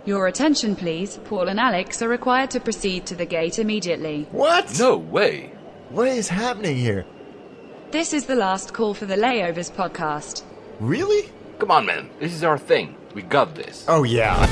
Your attention please, Paul and Alex are required to proceed to the gate immediately. What? No way. What is happening here? This is the last call for the Layovers podcast. Really? Come on, man. This is our thing. We got this. Oh, yeah.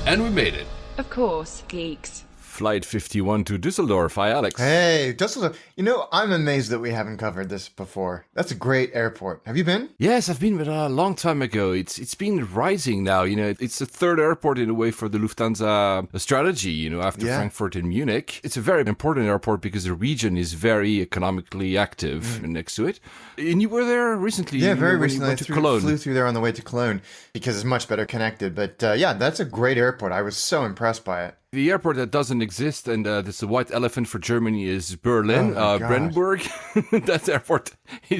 And we made it. Of course, geeks. Flight 51 to Düsseldorf. Hi, Alex. Hey, Düsseldorf. You know, I'm amazed that we haven't covered this before. That's a great airport. Have you been? Yes, I've been, but a long time ago. It's been rising now. You know, it's the third airport in a way for the Lufthansa strategy, you know, after Frankfurt and Munich. It's a very important airport because the region is very economically active next to it. And you were there recently. Yeah, very recently. I flew through there on the way to Cologne because it's much better connected. But yeah, that's a great airport. I was so impressed by it. The airport that doesn't exist, and this white elephant for Germany, is Berlin, Brandenburg. That airport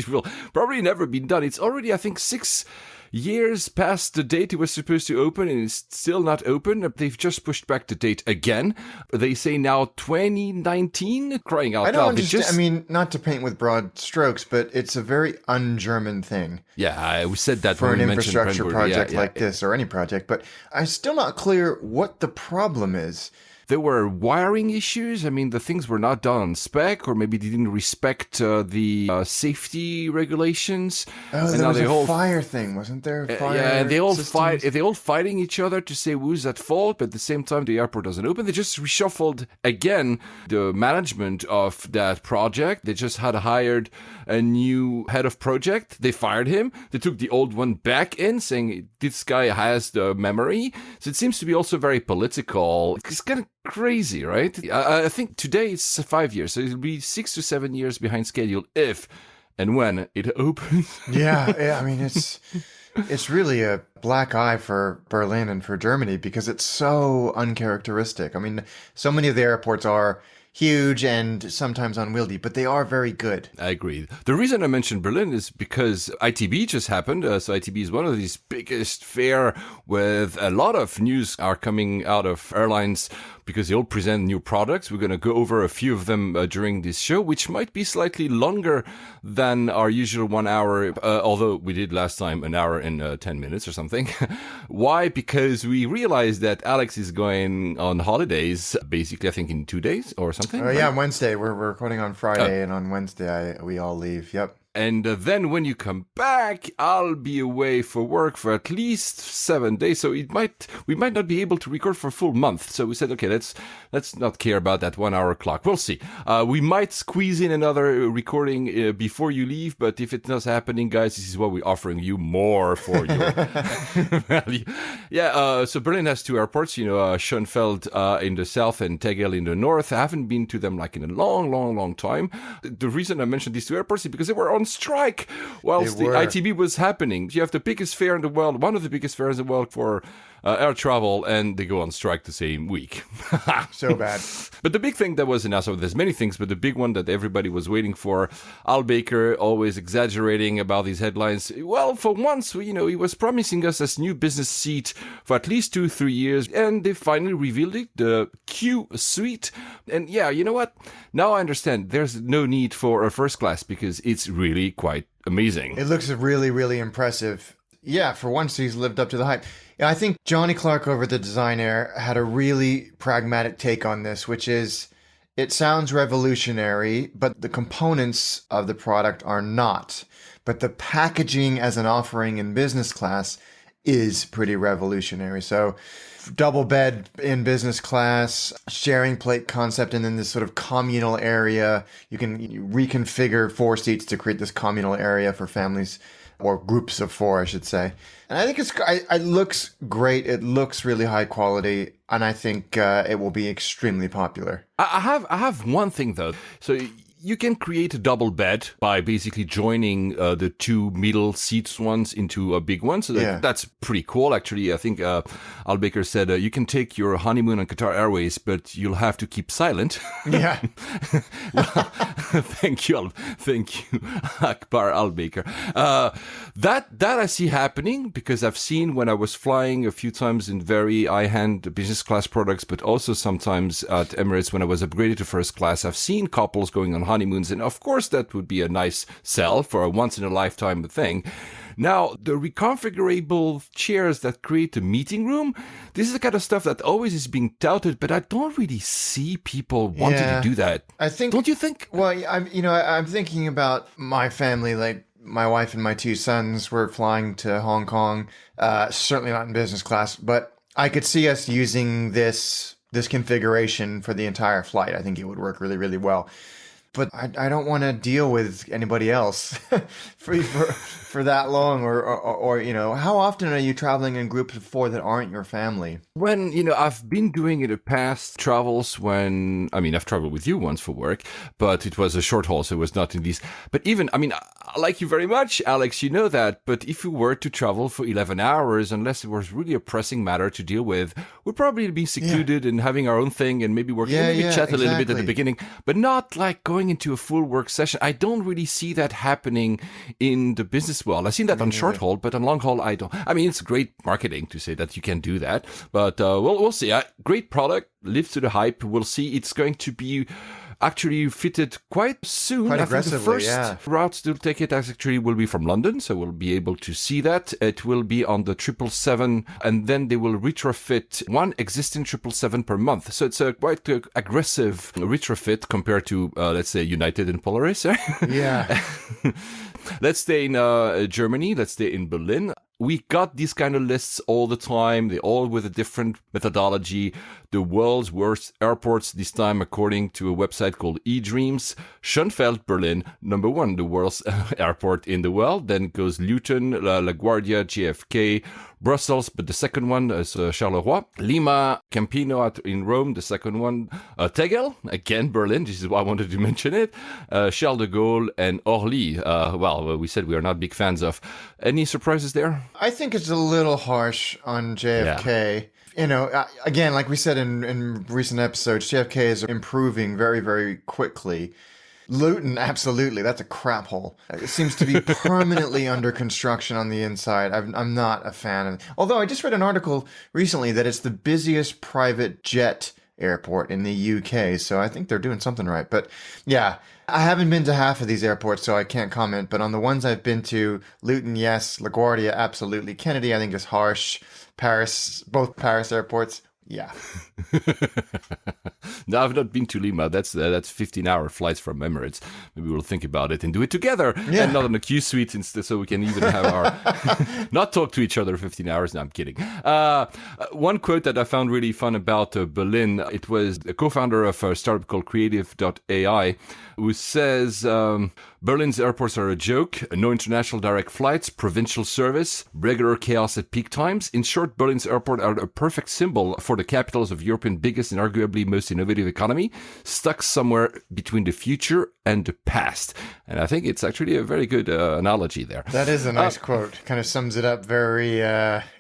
will probably never be done. It's already, I think, 6 years past the date it was supposed to open, and it's still not open. They've just pushed back the date again. They say now 2019, crying out loud. I don't understand. I mean, not to paint with broad strokes, but it's a very un-German thing. Yeah, we said that for when an we mentioned infrastructure project yeah, like this, or any project. But I'm still not clear what the problem is. There were wiring issues. I mean, the things were not done on spec, or maybe they didn't respect the safety regulations. Oh, there was a fire thing, wasn't there? Yeah, and they all fighting each other to say who's at fault, but at the same time, the airport doesn't open. They just reshuffled again the management of that project. They just had hired a new head of project. They fired him. They took the old one back in, saying this guy has the memory. So it seems to be also very political. It's kind of crazy, right? I think today it's 5 years, so it'll be 6 to 7 years behind schedule if and when it opens. yeah, I mean, it's really a black eye for Berlin and for Germany because it's so uncharacteristic. I mean, so many of the airports are huge and sometimes unwieldy, but they are very good. I agree. The reason I mentioned Berlin is because ITB just happened. So ITB is one of these biggest fair with a lot of news are coming out of airlines because they all present new products. We're going to go over a few of them during this show, which might be slightly longer than our usual 1 hour, although we did last time an hour and 10 minutes or something. Why? Because we realized that Alex is going on holidays, basically, I think in 2 days or something. Right? Yeah, Wednesday. We're recording on Friday, and on Wednesday we all leave. Yep. And then when you come back, I'll be away for work for at least 7 days. So we might not be able to record for a full month. So we said, okay, let's not care about that 1 hour clock. We'll see. We might squeeze in another recording before you leave. But if it's not happening, guys, this is what we're offering you more for your value. Yeah. So Berlin has two airports, Schönfeld in the south and Tegel in the north. I haven't been to them like in a long, long, long time. The reason I mentioned these two airports is because they were on strike whilst the ITB was happening. You have the biggest fair in the world, one of the biggest fairs in the world for air travel, and they go on strike the same week. So bad. But the big thing that was announced, so there's many things, but the big one that everybody was waiting for, Al Baker always exaggerating about these headlines. Well, for once, he was promising us this new business seat for at least 2-3 years, and they finally revealed it, the Q Suite. And yeah, you know what? Now I understand there's no need for a first class because it's really quite amazing. It looks really, really impressive. Yeah, for once he's lived up to the hype. Yeah, I think Johnny Clark over at the Design Air had a really pragmatic take on this, which is it sounds revolutionary, but the components of the product are not. But the packaging as an offering in business class is pretty revolutionary. So double bed in business class, sharing plate concept, and then this sort of communal area. You can reconfigure 4 seats to create this communal area for families, or groups of 4, I should say. And I think it looks great. It looks really high quality, and I think it will be extremely popular. I have one thing though. So you can create a double bed by basically joining the two middle seats ones into a big one. So that's pretty cool, actually. I think Al Baker said you can take your honeymoon on Qatar Airways, but you'll have to keep silent. Yeah. Well, thank you, Akbar Al Baker. That I see happening because I've seen when I was flying a few times in very high-end business class products, but also sometimes at Emirates when I was upgraded to first class, I've seen couples going on honeymoons, and of course that would be a nice sell for a once-in-a-lifetime thing. Now, the reconfigurable chairs that create a meeting room, this is the kind of stuff that always is being touted, but I don't really see people wanting to do that. I think, don't you think? Well, I'm thinking about my family, like my wife and my two sons were flying to Hong Kong, certainly not in business class, but I could see us using this configuration for the entire flight. I think it would work really, really well. But I don't want to deal with anybody else for that long, or how often are you traveling in groups of four that aren't your family? When, I've been doing in the past travels I've traveled with you once for work, but it was a short haul, so it was not in these. But even, I like you very much, Alex, you know that. But if we were to travel for 11 hours, unless it was really a pressing matter to deal with, we'd probably be secluded and having our own thing and maybe working, chat a little bit at the beginning, but not like going into a full work session. I don't really see that happening in the business world. I've seen that on short haul, but on long haul, I don't. It's great marketing to say that you can do that, but we'll see. Great product, lives to the hype. We'll see. It's going to be actually fitted quite soon. Quite I think aggressively, the first route to take it actually will be from London, so we'll be able to see that. It will be on the 777, and then they will retrofit one existing 777 per month. So it's a quite aggressive retrofit compared to, let's say, United and Polaris. Yeah. Let's stay in Germany. Let's stay in Berlin. We got these kind of lists all the time. They all with a different methodology. The world's worst airports this time, according to a website called eDreams. Schönfeld, Berlin, number one, the worst airport in the world. Then goes Luton, LaGuardia, JFK, Brussels, but the second one is Charleroi. Lima, Campino in Rome, the second one. Tegel, again Berlin, this is why I wanted to mention it. Charles de Gaulle and Orly. We said we are not big fans of. Any surprises there? I think it's a little harsh on JFK. Again, like we said in recent episodes, JFK is improving very, very quickly. Luton, absolutely. That's a crap hole. It seems to be permanently under construction on the inside. I'm not a fan of it. Although I just read an article recently that it's the busiest private jet airport in the UK. So I think they're doing something right. But yeah, I haven't been to half of these airports, so I can't comment. But on the ones I've been to, Luton, yes. LaGuardia, absolutely. Kennedy, I think is harsh. Paris, both Paris airports. Yeah. No, I've not been to Lima. That's 15-hour flights from Emirates. Maybe we'll think about it and do it together, and not in a Q suite instead, so we can even have our not talk to each other 15 hours. No, I'm kidding. One quote that I found really fun about Berlin. It was a co-founder of a startup called Creative.ai, who says Berlin's airports are a joke. No international direct flights, provincial service, regular chaos at peak times. In short, Berlin's airport are a perfect symbol for the capitals of Europe's biggest and arguably most innovative economy, stuck somewhere between the future and the past. And I think it's actually a very good analogy there. That is a nice quote. Kind of sums it up very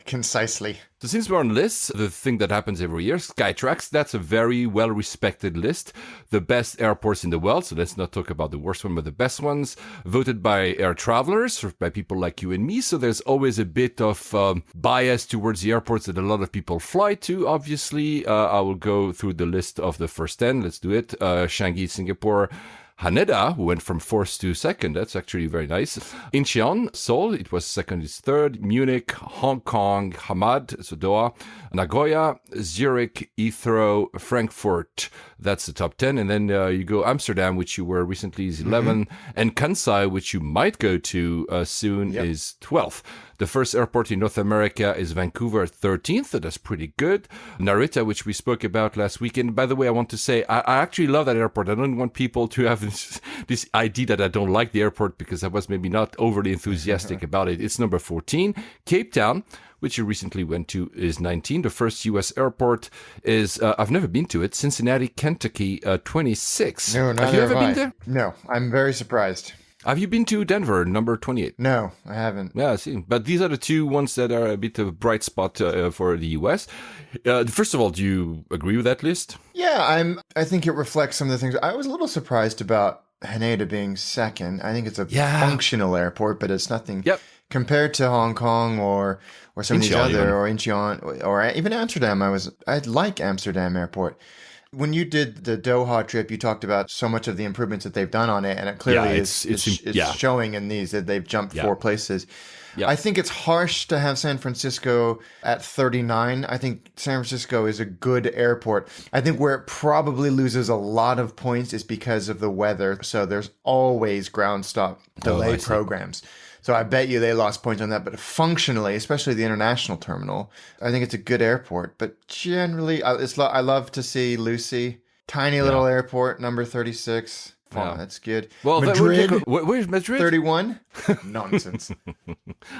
concisely. So since we're on lists, the thing that happens every year, SkyTrax, that's a very well-respected list. The best airports in the world, so let's not talk about the worst one, but the best ones, voted by air travelers, or by people like you and me. So there's always a bit of bias towards the airports that a lot of people fly to, obviously. I will go through the list of the first 10. Let's do it. Changi, Singapore. Haneda, who went from fourth to second. That's actually very nice. Incheon, Seoul, it was second is third. Munich, Hong Kong, Hamad, so Doha, Nagoya, Zurich, Heathrow, Frankfurt. That's the top 10. And then you go Amsterdam, which you were recently, is 11. And Kansai, which you might go to soon, is 12th. The first airport in North America is Vancouver, 13th. So that's pretty good. Narita, which we spoke about last weekend. By the way, I want to say, I actually love that airport. I don't want people to have this idea that I don't like the airport because I was maybe not overly enthusiastic about it. It's number 14. Cape Town, which you recently went to, is 19. The first U.S. airport is, I've never been to it, Cincinnati, Kentucky, 26. No, have you ever been there? No, I'm very surprised. Have you been to Denver, number 28? No, I haven't. Yeah, I see. But these are the two ones that are a bit of a bright spot for the U.S. First of all, do you agree with that list? Yeah, I think it reflects some of the things. I was a little surprised about Haneda being second. I think it's a functional airport, but it's nothing compared to Hong Kong or some of these other, or Incheon, or even Amsterdam. I like Amsterdam Airport. When you did the Doha trip, you talked about so much of the improvements that they've done on it, and it clearly is showing in these that they've jumped 4 places. Yeah. I think it's harsh to have San Francisco at 39. I think San Francisco is a good airport. I think where it probably loses a lot of points is because of the weather. So there's always ground stop delay programs. So I bet you they lost points on that. But functionally, especially the international terminal, I think it's a good airport. But generally, I love to see Lucy. Tiny little airport, number 36. Oh, that's good. Well, Madrid, where's Madrid? 31? Nonsense.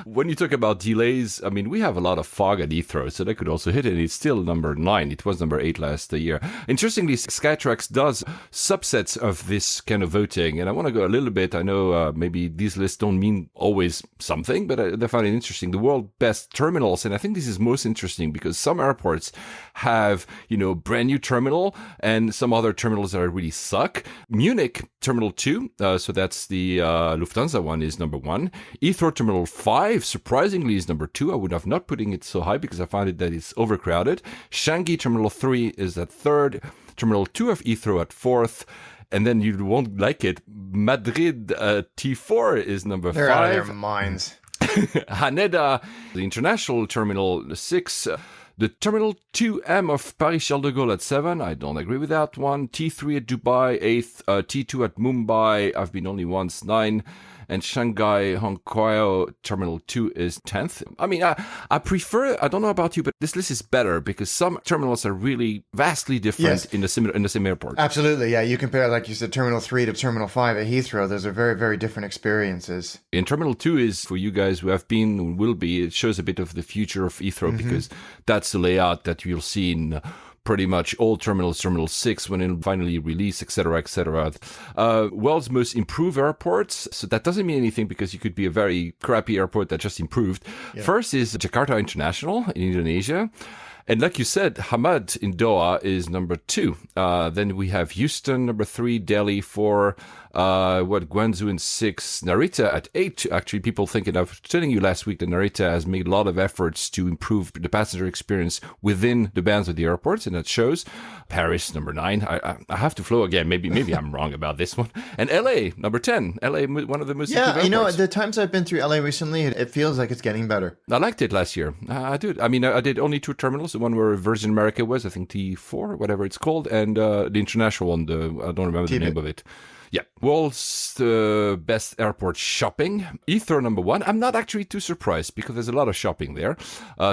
When you talk about delays, I mean, we have a lot of fog at Heathrow, so that could also hit it. It's still number 9. It was number 8 last year. Interestingly, SkyTrax does subsets of this kind of voting, and I want to go a little bit. I know maybe these lists don't mean always something, but I find it interesting. The world best terminals, and I think this is most interesting because some airports have, brand new terminal, and some other terminals that really suck. Munich Terminal 2, so that's the Lufthansa one, is number 1. Heathrow Terminal 5, surprisingly, is number 2. I would have not putting it so high because I found it that it's overcrowded. Changi Terminal 3 is at 3rd. Terminal 2 of Heathrow at 4th. And then you won't like it. Madrid T4 is number 5. They're out of their minds. Haneda, the international terminal 6. The Terminal 2M of Paris-Charles de Gaulle at 7. I don't agree with that one. T3 at Dubai, 8th. T2 at Mumbai. I've been only once, 9. And Shanghai Hongqiao Terminal 2 is 10th. I mean, I prefer, I don't know about you, but this list is better because some terminals are really vastly different in the same airport. Absolutely, yeah. You compare, like you said, Terminal 3 to Terminal 5 at Heathrow. Those are very, very different experiences. And Terminal 2 is, for you guys who have been and will be, it shows a bit of the future of Heathrow because that's the layout that you'll see in pretty much all terminals, Terminal 6, when it'll finally release, etc., etc. World's most improved airports. So that doesn't mean anything because you could be a very crappy airport that just improved. Yeah. First is Jakarta International in Indonesia. And like you said, Hamad in Doha is number 2. Then we have Houston, number 3, Delhi 4, Guangzhou in 6, Narita at 8. Actually, people thinking, I was telling you last week that Narita has made a lot of efforts to improve the passenger experience within the bands of the airports, and that shows. Paris, number 9. I have to flow again. Maybe I'm wrong about this one. And LA, number 10. LA, one of the most improved airports. The times I've been through LA recently, it feels like it's getting better. I liked it last year. I did. I mean, I did only 2 terminals. The one where Virgin America was, I think T4, whatever it's called, and the international one, I don't remember the name of it. Yeah. World's best airport shopping. Heathrow number 1. I'm not actually too surprised because there's a lot of shopping there.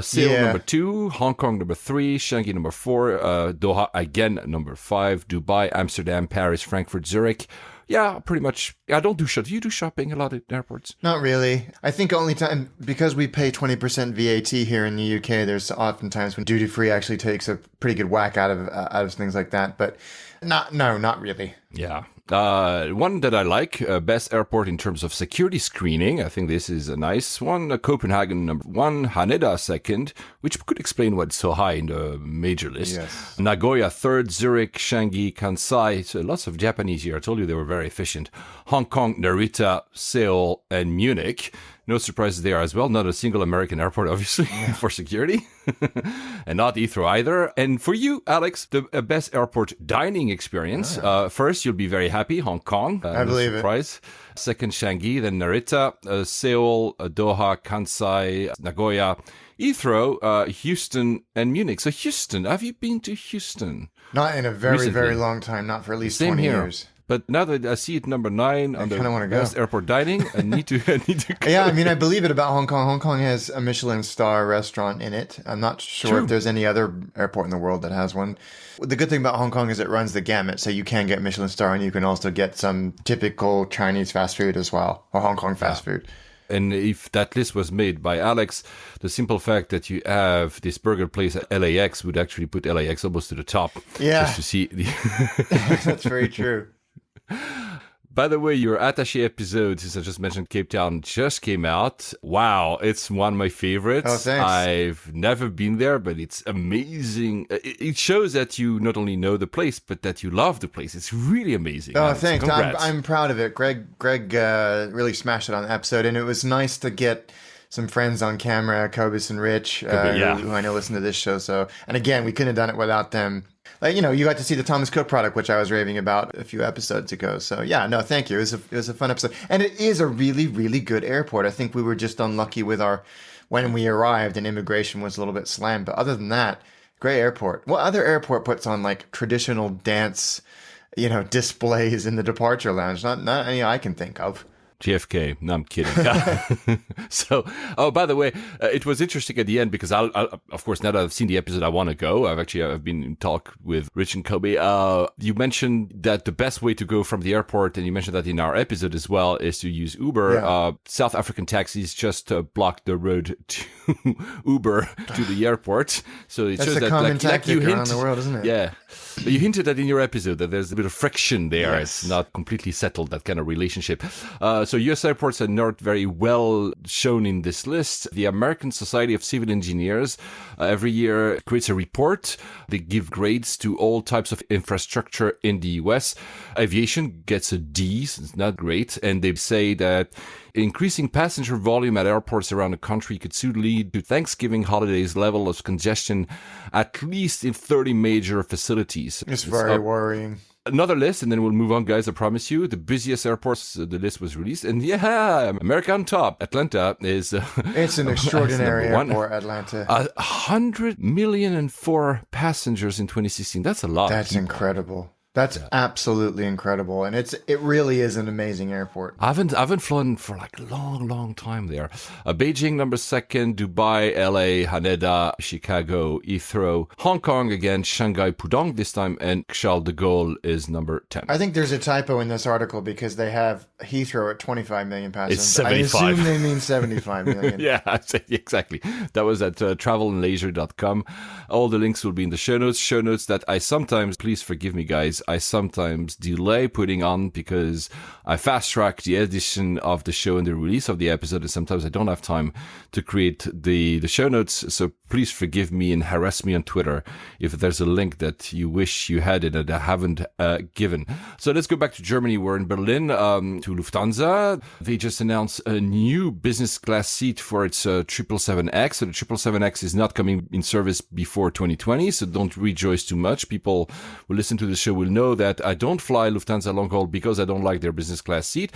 Seoul number 2. Hong Kong number 3. Shanghai number 4. Doha again number 5. Dubai, Amsterdam, Paris, Frankfurt, Zurich. Yeah, pretty much. I don't do shopping. Do you do shopping a lot at airports? Not really. I think only time, because we pay 20% VAT here in the UK, there's often times when duty free actually takes a pretty good whack out of things like that. But not really. Yeah. One that I like, best airport in terms of security screening. I think this is a nice one. Copenhagen number 1, Haneda second, which could explain why it's so high in the major list. Yes. Nagoya third, Zurich, Changi, Kansai. So lots of Japanese here. I told you they were very efficient. Hong Kong, Narita, Seoul, and Munich. No surprises there as well. Not a single American airport, obviously, for security. And not Heathrow either. And for you, Alex, the best airport dining experience. First, you'll be very happy. Hong Kong. I believe it. Second, Changi. Then Narita, Seoul, Doha, Kansai, Nagoya, Heathrow, Houston, and Munich. So Houston, have you been to Houston? Not in a very, very long time. Not for at least 20 years. But now that I see it number 9 on the best airport dining, I need to go. Yeah, I mean, I believe it about Hong Kong. Hong Kong has a Michelin star restaurant in it. I'm not sure if there's any other airport in the world that has one. The good thing about Hong Kong is it runs the gamut, so you can get Michelin star and you can also get some typical Chinese fast food as well, or Hong Kong fast food. And if that list was made by Alex, the simple fact that you have this burger place at LAX would actually put LAX almost to the top. Yeah. Just to see. That's very true. By the way, your Attache episode, since I just mentioned Cape Town, just came out. Wow, it's one of my favorites. Oh, thanks. I've never been there, but it's amazing. It shows that you not only know the place, but that you love the place. It's really amazing. Oh, thanks. I'm proud of it. Greg really smashed it on the episode, and it was nice to get some friends on camera, Cobus and Rich, who I know listen to this show. So, and again, we couldn't have done it without them. Like, you know, you got to see the Thomas Cook product, which I was raving about a few episodes ago. So, yeah, no, thank you. It was a fun episode. And it is a really, really good airport. I think we were just unlucky with when we arrived and immigration was a little bit slammed. But other than that, great airport. What other airport puts on like traditional dance, displays in the departure lounge? Not any I can think of. JFK. No, I'm kidding. So, by the way, it was interesting at the end because I'll, of course, now that I've seen the episode, I want to go. I've been in talk with Rich and Kobe. You mentioned that the best way to go from the airport, and you mentioned that in our episode as well, is to use Uber. Yeah. South African taxis just blocked the road to Uber to the airport. So it That's shows a that common tactic around the world, isn't it? Yeah. You hinted that in your episode that there's a bit of friction there. Yes. It's not completely settled, that kind of relationship. So U.S. airports are not very well shown in this list. The American Society of Civil Engineers every year creates a report. They give grades to all types of infrastructure in the U.S. Aviation gets a D, so it's not great. And they say that increasing passenger volume at airports around the country could soon lead to Thanksgiving holidays level of congestion, at least in 30 major facilities. It's very worrying. Another list, and then we'll move on, guys, I promise you. The busiest airports, the list was released. And yeah, America on top. Atlanta is... it's an extraordinary airport, Atlanta. 100,000,004 passengers in 2016. That's a lot. That's incredible. That's absolutely incredible, and it really is an amazing airport. I haven't flown for like a long time there. Beijing number 2, Dubai, LA, Haneda, Chicago, Heathrow, Hong Kong again, Shanghai, Pudong this time, and Charles de Gaulle is number 10. I think there's a typo in this article because they have Heathrow at 25 million passengers. It's 75. I assume they mean 75 million. Yeah, exactly. That was at travelandleisure.com. All the links will be in the show notes. Show notes that I sometimes, please forgive me, guys, I sometimes delay putting on because I fast track the edition of the show and the release of the episode, and sometimes I don't have time to create the show notes. So please forgive me and harass me on Twitter if there's a link that you wish you had and that I haven't given. So let's go back to Germany. We're in Berlin to Lufthansa. They just announced a new business class seat for its 777X. So the 777X is not coming in service before 2020, so don't rejoice too much. People who listen to the show will know that I don't fly Lufthansa long haul because I don't like their business class seat.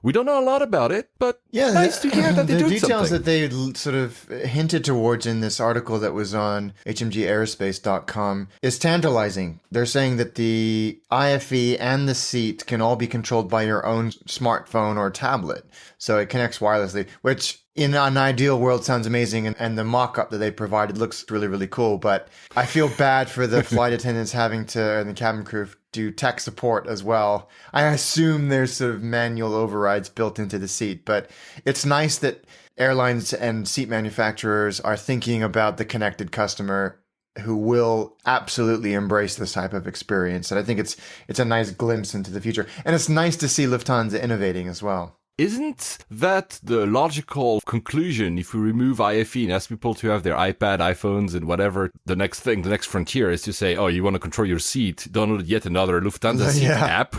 We don't know a lot about it, but nice to hear that they're doing something. The details that they sort of hinted towards in this article that was on hmgaerospace.com is tantalizing. They're saying that the IFE and the seat can all be controlled by your own smartphone or tablet. So it connects wirelessly, which in an ideal world sounds amazing. And the mock-up that they provided looks really, really cool. But I feel bad for the flight attendants and the cabin crew do tech support as well. I assume there's sort of manual overrides built into the seat, but it's nice that airlines and seat manufacturers are thinking about the connected customer who will absolutely embrace this type of experience. And I think it's a nice glimpse into the future. And it's nice to see Lufthansa innovating as well. Isn't that the logical conclusion if we remove IFE and ask people to have their iPad, iPhones, and whatever, the next frontier is to say, oh, you want to control your seat, download yet another Lufthansa seat app.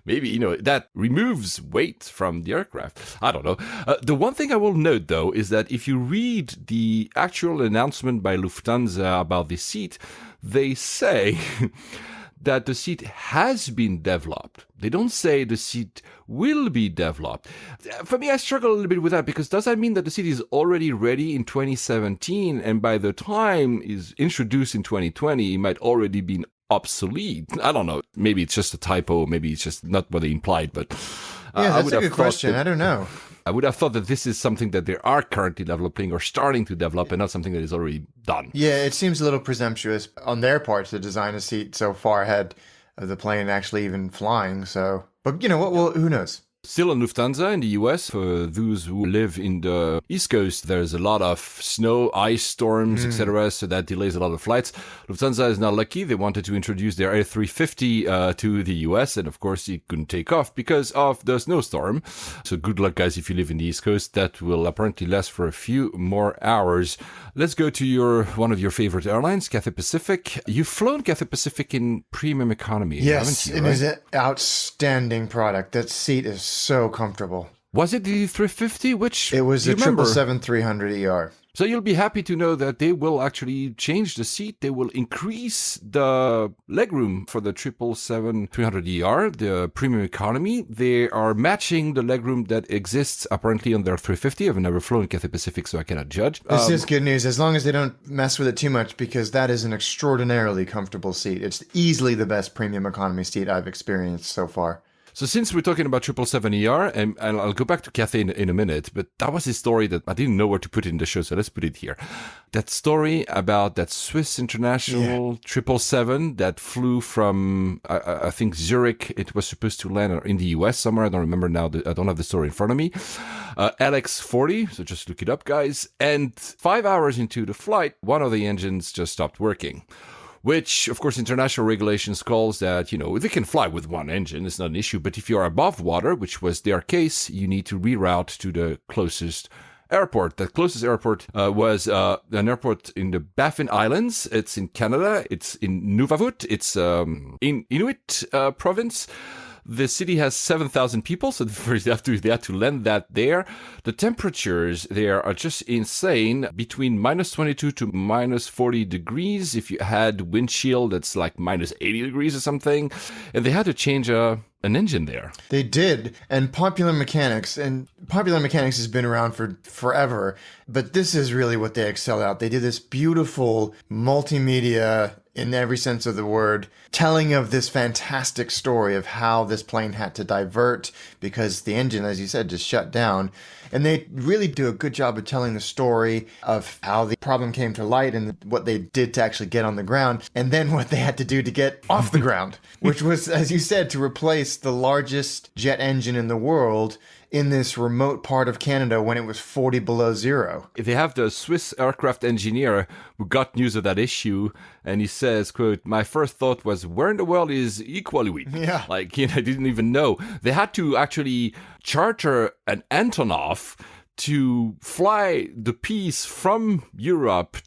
Maybe, that removes weight from the aircraft. I don't know. The one thing I will note, though, is that if you read the actual announcement by Lufthansa about the seat, they say that the seat has been developed. They don't say the seat will be developed. For me, I struggle a little bit with that because does that mean that the seat is already ready in 2017 and by the time it's introduced in 2020, it might already be obsolete. I don't know. Maybe it's just a typo. Maybe it's just not what they implied. But Yeah, I that's would a have good thought question. that- I don't know. I would have thought that this is something that they are currently developing or starting to develop, and not something that is already done. Yeah, it seems a little presumptuous on their part to design a seat so far ahead of the plane actually even flying. So, but you know what? Well, who knows? Still on Lufthansa in the US, for those who live in the East Coast, there's a lot of snow, ice storms, etc., so that delays a lot of flights. Lufthansa is now lucky. They wanted to introduce their A350 to the US, and of course it couldn't take off because of the snowstorm. So good luck, guys, if you live in the East Coast. That will apparently last for a few more hours. Let's go to one of your favorite airlines, Cathay Pacific. You've flown Cathay Pacific in premium economy, Yes, haven't you? it is an outstanding product. That seat is so comfortable. Was it the 350? Which It was do a you remember? 777-300ER. So you'll be happy to know that they will actually change the seat. They will increase the legroom for the 777-300ER, the premium economy. They are matching the legroom that exists apparently on their 350. I've never flown Cathay Pacific, so I cannot judge. This is good news, as long as they don't mess with it too much, because that is an extraordinarily comfortable seat. It's easily the best premium economy seat I've experienced so far. So since we're talking about 777ER, and I'll go back to Cathay in a minute, but that was a story that I didn't know where to put it in the show, so let's put it here. That story about that Swiss International 777 that flew from, I think, Zurich. It was supposed to land in the US somewhere. I don't remember now. I don't have the story in front of me. LX40, so just look it up, guys. And 5 hours into the flight, one of the engines just stopped working. Which, of course, international regulations calls that, they can fly with one engine. It's not an issue. But if you're above water, which was their case, you need to reroute to the closest airport. The closest airport was an airport in the Baffin Islands. It's in Canada. It's in Nunavut. It's in Inuit province. The city has 7,000 people, so they have to land that there. The temperatures there are just insane, between minus 22 to minus 40 degrees. If you had windshield, that's like minus 80 degrees or something. And they had to change an engine there. They did, and Popular Mechanics has been around for forever, but this is really what they excel at. They do this beautiful multimedia, in every sense of the word, telling of this fantastic story of how this plane had to divert because the engine, as you said, just shut down. And they really do a good job of telling the story of how the problem came to light and what they did to actually get on the ground, and then what they had to do to get off the ground, which was, as you said, to replace the largest jet engine in the world in this remote part of Canada when it was 40 below zero. They have the Swiss aircraft engineer who got news of that issue, and he says, quote, "My first thought was, where in the world is Equaluit?" Yeah. Like, I didn't even know. They had to actually charter an Antonov to fly the piece from Europe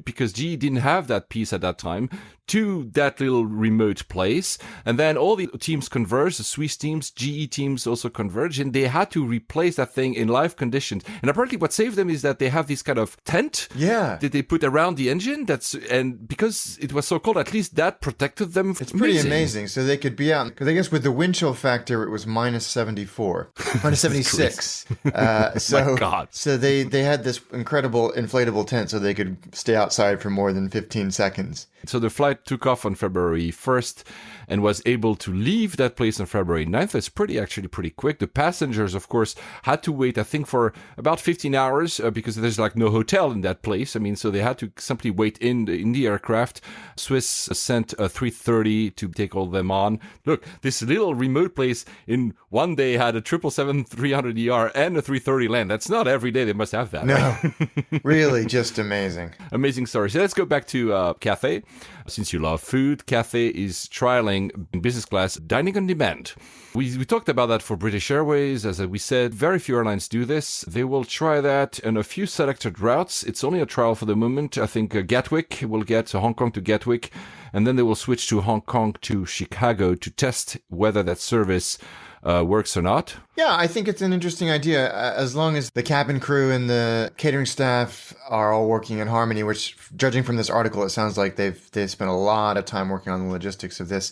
because GE didn't have that piece at that time, to that little remote place. And then all the teams converged, the Swiss teams, GE teams also converged, and they had to replace that thing in live conditions. And apparently what saved them is that they have this kind of tent that they put around the engine. And because it was so cold, at least that protected them. It's pretty amazing. So they could be out, because I guess with the wind chill factor, it was minus 74, minus 76. My God. So they had this incredible inflatable tent so they could stay outside for more than 15 seconds. So the flight took off on February 1st and was able to leave that place on February 9th. It's actually pretty quick. The passengers, of course, had to wait, I think, for about 15 hours because there's like no hotel in that place. I mean, so they had to simply wait in the aircraft. Swiss sent a 330 to take all of them on. Look, this little remote place in one day had a 777-300ER and a 330 land. That's not every day they must have that. No, right? Really just amazing. Amazing story. So let's go back to Cathay. Since you love food, Cathay is trialing in business class dining on demand. We talked about that for British Airways. As we said, very few airlines do this. They will try that on a few selected routes. It's only a trial for the moment. I think Gatwick will get Hong Kong to Gatwick, and then they will switch to Hong Kong to Chicago to test whether that service works or not. Yeah, I think it's an interesting idea, as long as the cabin crew and the catering staff are all working in harmony, which, judging from this article, it sounds like they've spent a lot of time working on the logistics of this.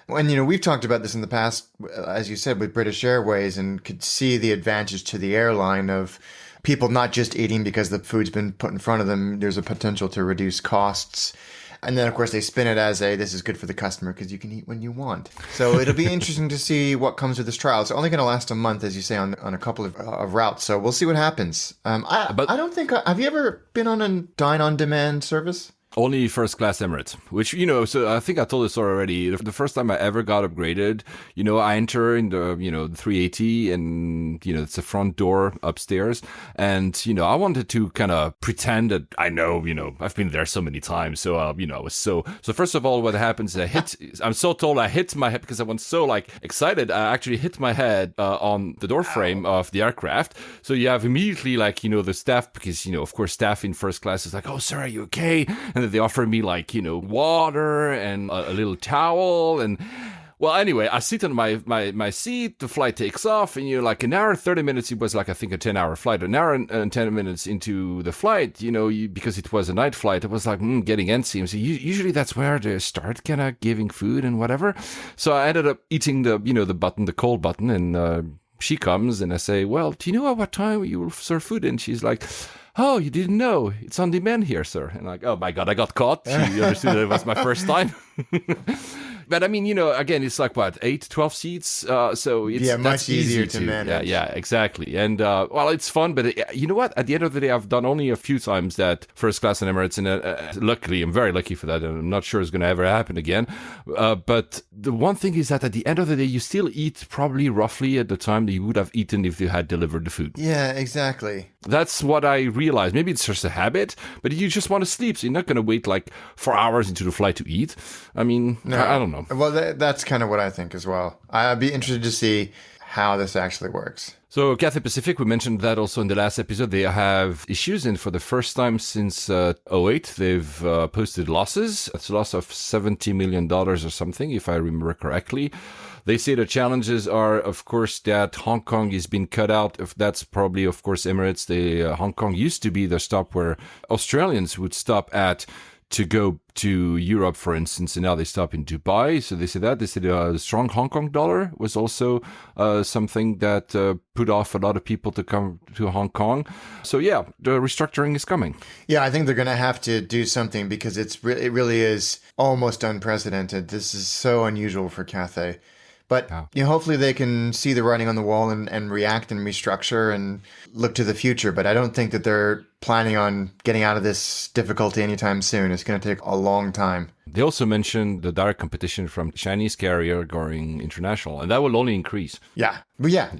And, we've talked about this in the past, as you said, with British Airways, and could see the advantage to the airline of people not just eating because the food's been put in front of them. There's a potential to reduce costs. And then, of course, they spin it as this is good for the customer because you can eat when you want. So it'll be interesting to see what comes with this trial. It's only going to last a month, as you say, on a couple of routes. So we'll see what happens. I don't think, have you ever been on a dine-on-demand service? Only first class Emirates, which, so I think I told this already. The first time I ever got upgraded, I enter in the, the 380 and, it's a front door upstairs. And, I wanted to kind of pretend that I know, I've been there so many times. So, I was so first of all, what happens is I'm so told I hit my head because I was so excited. I actually hit my head on the door frame of the aircraft. So you have immediately the staff, because, of course, staff in first class is like, oh, sir, are you okay? And they offer me water and a little towel. And well, anyway, I sit on my seat, the flight takes off, and an hour 30 minutes, it was I think a 10-hour flight, an hour and 10 minutes into the flight, because it was a night flight, it was getting antsy. So usually that's where they start kind of giving food and whatever. So I ended up eating the cold button, and she comes and I say, well, do you know at what time you will serve food? And she's like, oh, you didn't know? It's on demand here, sir. And oh my God, I got caught. She understood that it was my first time. But I mean, again, it's 8, 12 seats. So it's much easier to manage. Yeah, exactly. And well, it's fun. But you know what? At the end of the day, I've done only a few times that first class in Emirates. And luckily, I'm very lucky for that. And I'm not sure it's going to ever happen again. But the one thing is that at the end of the day, you still eat probably roughly at the time that you would have eaten if you had delivered the food. Yeah, exactly. That's what I realized. Maybe it's just a habit, but you just want to sleep. So you're not going to wait 4 hours into the flight to eat. I mean, no. I don't know. Well, that's kind of what I think as well. I'd be interested to see how this actually works. So Cathay Pacific, we mentioned that also in the last episode, they have issues, and for the first time since 2008, they've posted losses. It's a loss of $70 million or something, if I remember correctly. They say the challenges are, of course, that Hong Kong is being cut out. If that's probably, of course, Emirates. Hong Kong used to be the stop where Australians would stop at to go to Europe, for instance, and now they stop in Dubai. So they say that. They said the strong Hong Kong dollar was also something that put off a lot of people to come to Hong Kong. So yeah, the restructuring is coming. Yeah, I think they're going to have to do something because it really is almost unprecedented. This is so unusual for Cathay. But hopefully they can see the writing on the wall and react and restructure and look to the future. But I don't think that they're planning on getting out of this difficulty anytime soon. It's going to take a long time. They also mentioned the direct competition from Chinese carrier going international, and that will only increase. Yeah.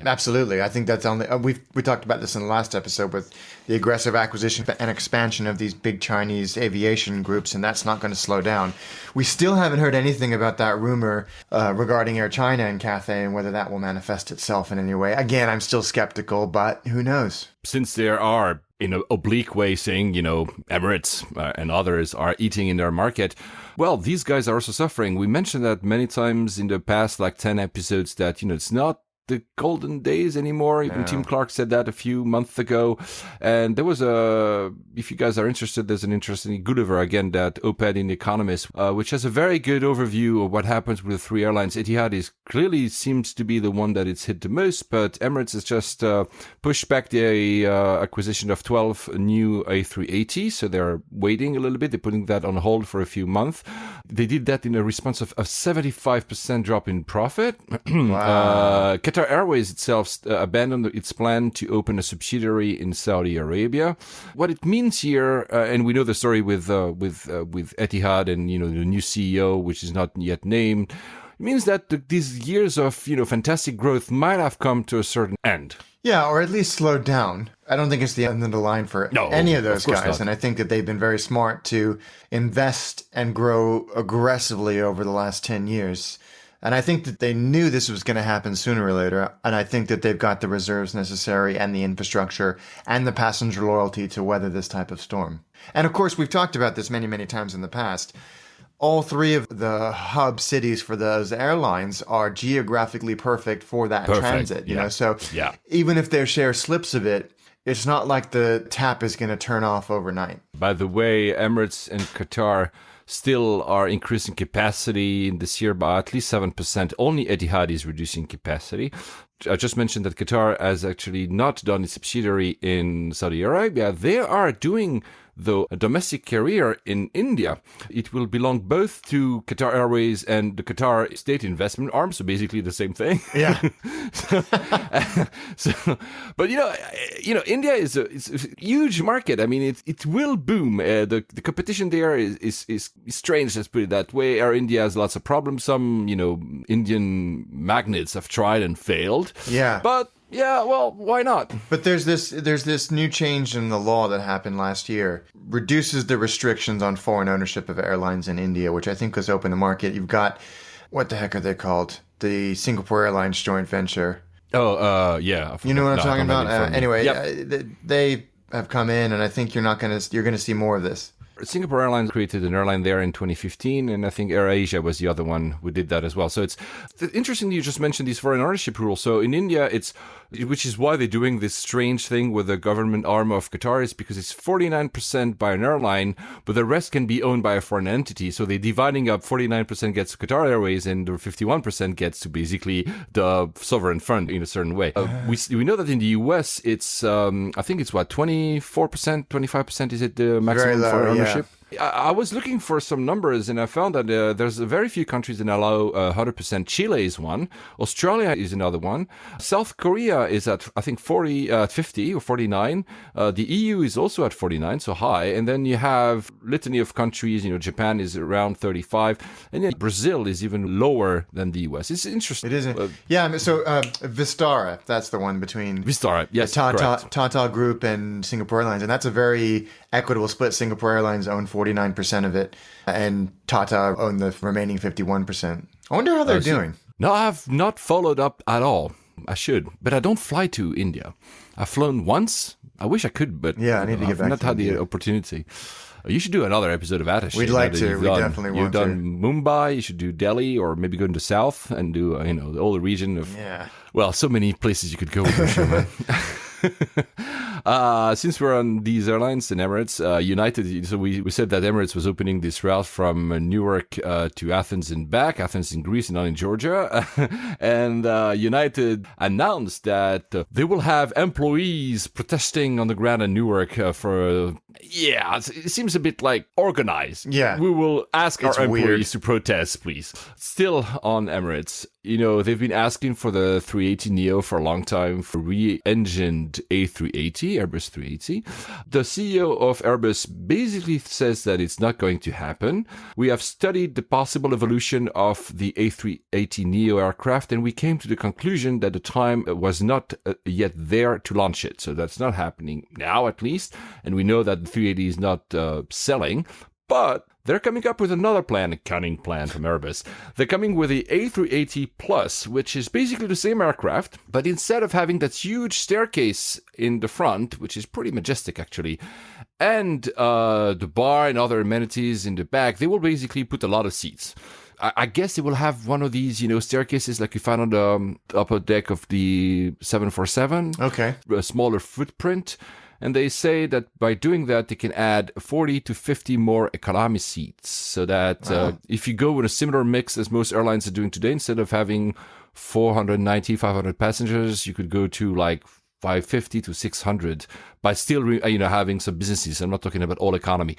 Absolutely. I think that's only we talked about this in the last episode with the aggressive acquisition and expansion of these big Chinese aviation groups, and that's not going to slow down. We still haven't heard anything about that rumor regarding Air China and Cathay and whether that will manifest itself in any way. Again, I'm still skeptical, but who knows? Since there are, in an oblique way, saying, Emirates and others are eating in their market, well, these guys are also suffering. We mentioned that many times in the past, 10 episodes, that, it's not the golden days anymore. Even Tim Clark said that a few months ago. And there was if you guys are interested, there's an interesting Gulliver again that Oped in The Economist, which has a very good overview of what happens with the three airlines. Etihad clearly seems to be the one that it's hit the most, but Emirates has just pushed back the acquisition of 12 new A380. So they're waiting a little bit. They're putting that on hold for a few months. They did that in a response of a 75% drop in profit. Wow. Qatar Airways itself abandoned its plan to open a subsidiary in Saudi Arabia. What it means here, and we know the story with Etihad and the new CEO, which is not yet named, it means that these years of fantastic growth might have come to a certain end. Yeah, or at least slowed down. I don't think it's the end of the line for any of those guys. Not. And I think that they've been very smart to invest and grow aggressively over the last 10 years. And I think that they knew this was going to happen sooner or later. And I think that they've got the reserves necessary and the infrastructure and the passenger loyalty to weather this type of storm. And of course, we've talked about this many, many times in the past. All three of the hub cities for those airlines are geographically perfect for that transit. So even if their share slips a bit, it's not like the tap is going to turn off overnight. By the way, Emirates and Qatar still are increasing capacity this year by at least 7%. Only Etihad is reducing capacity. I just mentioned that Qatar has actually not done its subsidiary in Saudi Arabia. They are doing though a domestic carrier in India. It will belong both to Qatar Airways and the Qatar State Investment Arm, so basically the same thing. Yeah. But India is a huge market. I mean, it will boom. The competition there is strange, let's put it that way. Air India has lots of problems. Some, Indian magnates have tried and failed. Yeah. But yeah, well, why not? But there's this new change in the law that happened last year, reduces the restrictions on foreign ownership of airlines in India, which I think was open the market. You've got, what the heck are they called? The Singapore Airlines joint venture. Oh, yeah. You know what I'm talking about? Anyway, Yep. They have come in, and I think you're going to see more of this. Singapore Airlines created an airline there in 2015, and I think AirAsia was the other one who did that as well. So it's interesting that you just mentioned these foreign ownership rules. So in India, which is why they're doing this strange thing with the government arm of Qatar, is because it's 49% by an airline, but the rest can be owned by a foreign entity. So they're dividing up 49% gets to Qatar Airways, and the 51% gets to basically the sovereign fund in a certain way. We know that in the US, it's I think it's 24%, 25% is it the maximum for ownership? I was looking for some numbers, and I found that there's very few countries that allow 100%. Chile is one. Australia is another one. South Korea is at, I think, 50 or 49. The EU is also at 49, so high. And then you have litany of countries. Japan is around 35. And then Brazil is even lower than the US. It's interesting. It isn't. So Vistara, that's the one between Vistara, yes, Tata Group and Singapore Airlines. And that's a very equitable split. Singapore Airlines own 49% of it, and Tata own the remaining 51%. I wonder how they're doing. No, I have not followed up at all. I should, but I don't fly to India. I've flown once. I wish I could, but I need to get back. I've not had the opportunity. You should do another episode of Attache. We'd like to. We definitely want to. You've done Mumbai. You should do Delhi, or maybe go into the south and do the whole region of. Yeah. Well, so many places you could go with your show, man. Since we're on these airlines and Emirates, United, so we said that Emirates was opening this route from Newark to Athens and back, Athens in Greece and not in Georgia. And United announced that they will have employees protesting on the ground in Newark it seems a bit like organized. Yeah. We will ask our employees weird to protest, please. Still on Emirates. They've been asking for the 380neo for a long time, for re-engined A380, Airbus 380. The CEO of Airbus basically says that it's not going to happen. We have studied the possible evolution of the A380neo aircraft, and we came to the conclusion that the time was not yet there to launch it. So that's not happening now, at least. And we know that the 380 is not selling, but they're coming up with another plan, a cunning plan from Airbus. They're coming with the A380 Plus, which is basically the same aircraft, but instead of having that huge staircase in the front, which is pretty majestic actually, and the bar and other amenities in the back, they will basically put a lot of seats. I guess they will have one of these, staircases like you found on the upper deck of the 747. Okay. A smaller footprint. And they say that by doing that, they can add 40 to 50 more economy seats. So that if you go with a similar mix as most airlines are doing today, instead of having 490, 500 passengers, you could go to like 550 to 600 by still, having some businesses. I'm not talking about all economy.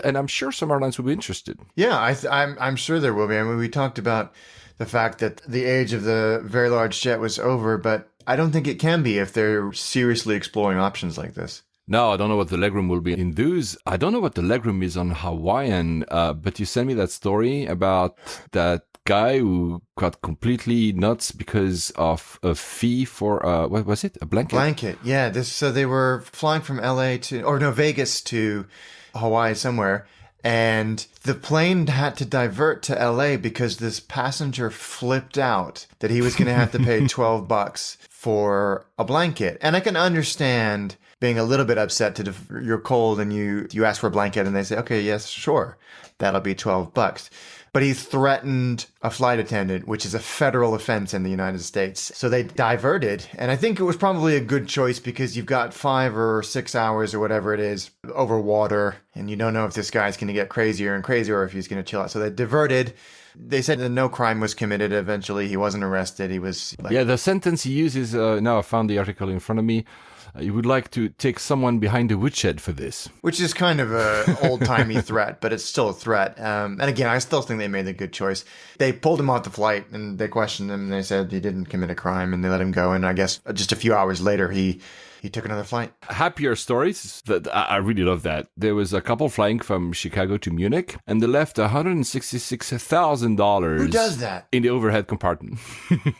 And I'm sure some airlines will be interested. Yeah, I'm sure there will be. I mean, we talked about the fact that the age of the very large jet was over, but I don't think it can be if they're seriously exploring options like this. No, I don't know what the legroom will be in DUS. I don't know what the legroom is on Hawaiian, but you sent me that story about that guy who got completely nuts because of a fee for, what was it? A blanket? Blanket, yeah. So they were flying from Vegas to Hawaii somewhere. And the plane had to divert to LA because this passenger flipped out that he was going to have to pay $12 for a blanket. And I can understand being a little bit upset you're cold and you ask for a blanket and they say, okay, yes, sure, that'll be $12. But he threatened a flight attendant, which is a federal offense in the United States. So they diverted. And I think it was probably a good choice because you've got 5 or 6 hours or whatever it is over water. And you don't know if this guy's going to get crazier and crazier or if he's going to chill out. So they diverted. They said that no crime was committed. Eventually, he wasn't arrested. He was the sentence he uses, now I found the article in front of me. he would like to take someone behind the woodshed for this. Which is kind of a old-timey threat, but it's still a threat. And again, I still think they made the good choice. They pulled him off the flight, and they questioned him, and they said he didn't commit a crime, and they let him go. And I guess just a few hours later, he took another flight. Happier stories. That I really love that. There was a couple flying from Chicago to Munich, and they left $166,000. Who does that? In the overhead compartment.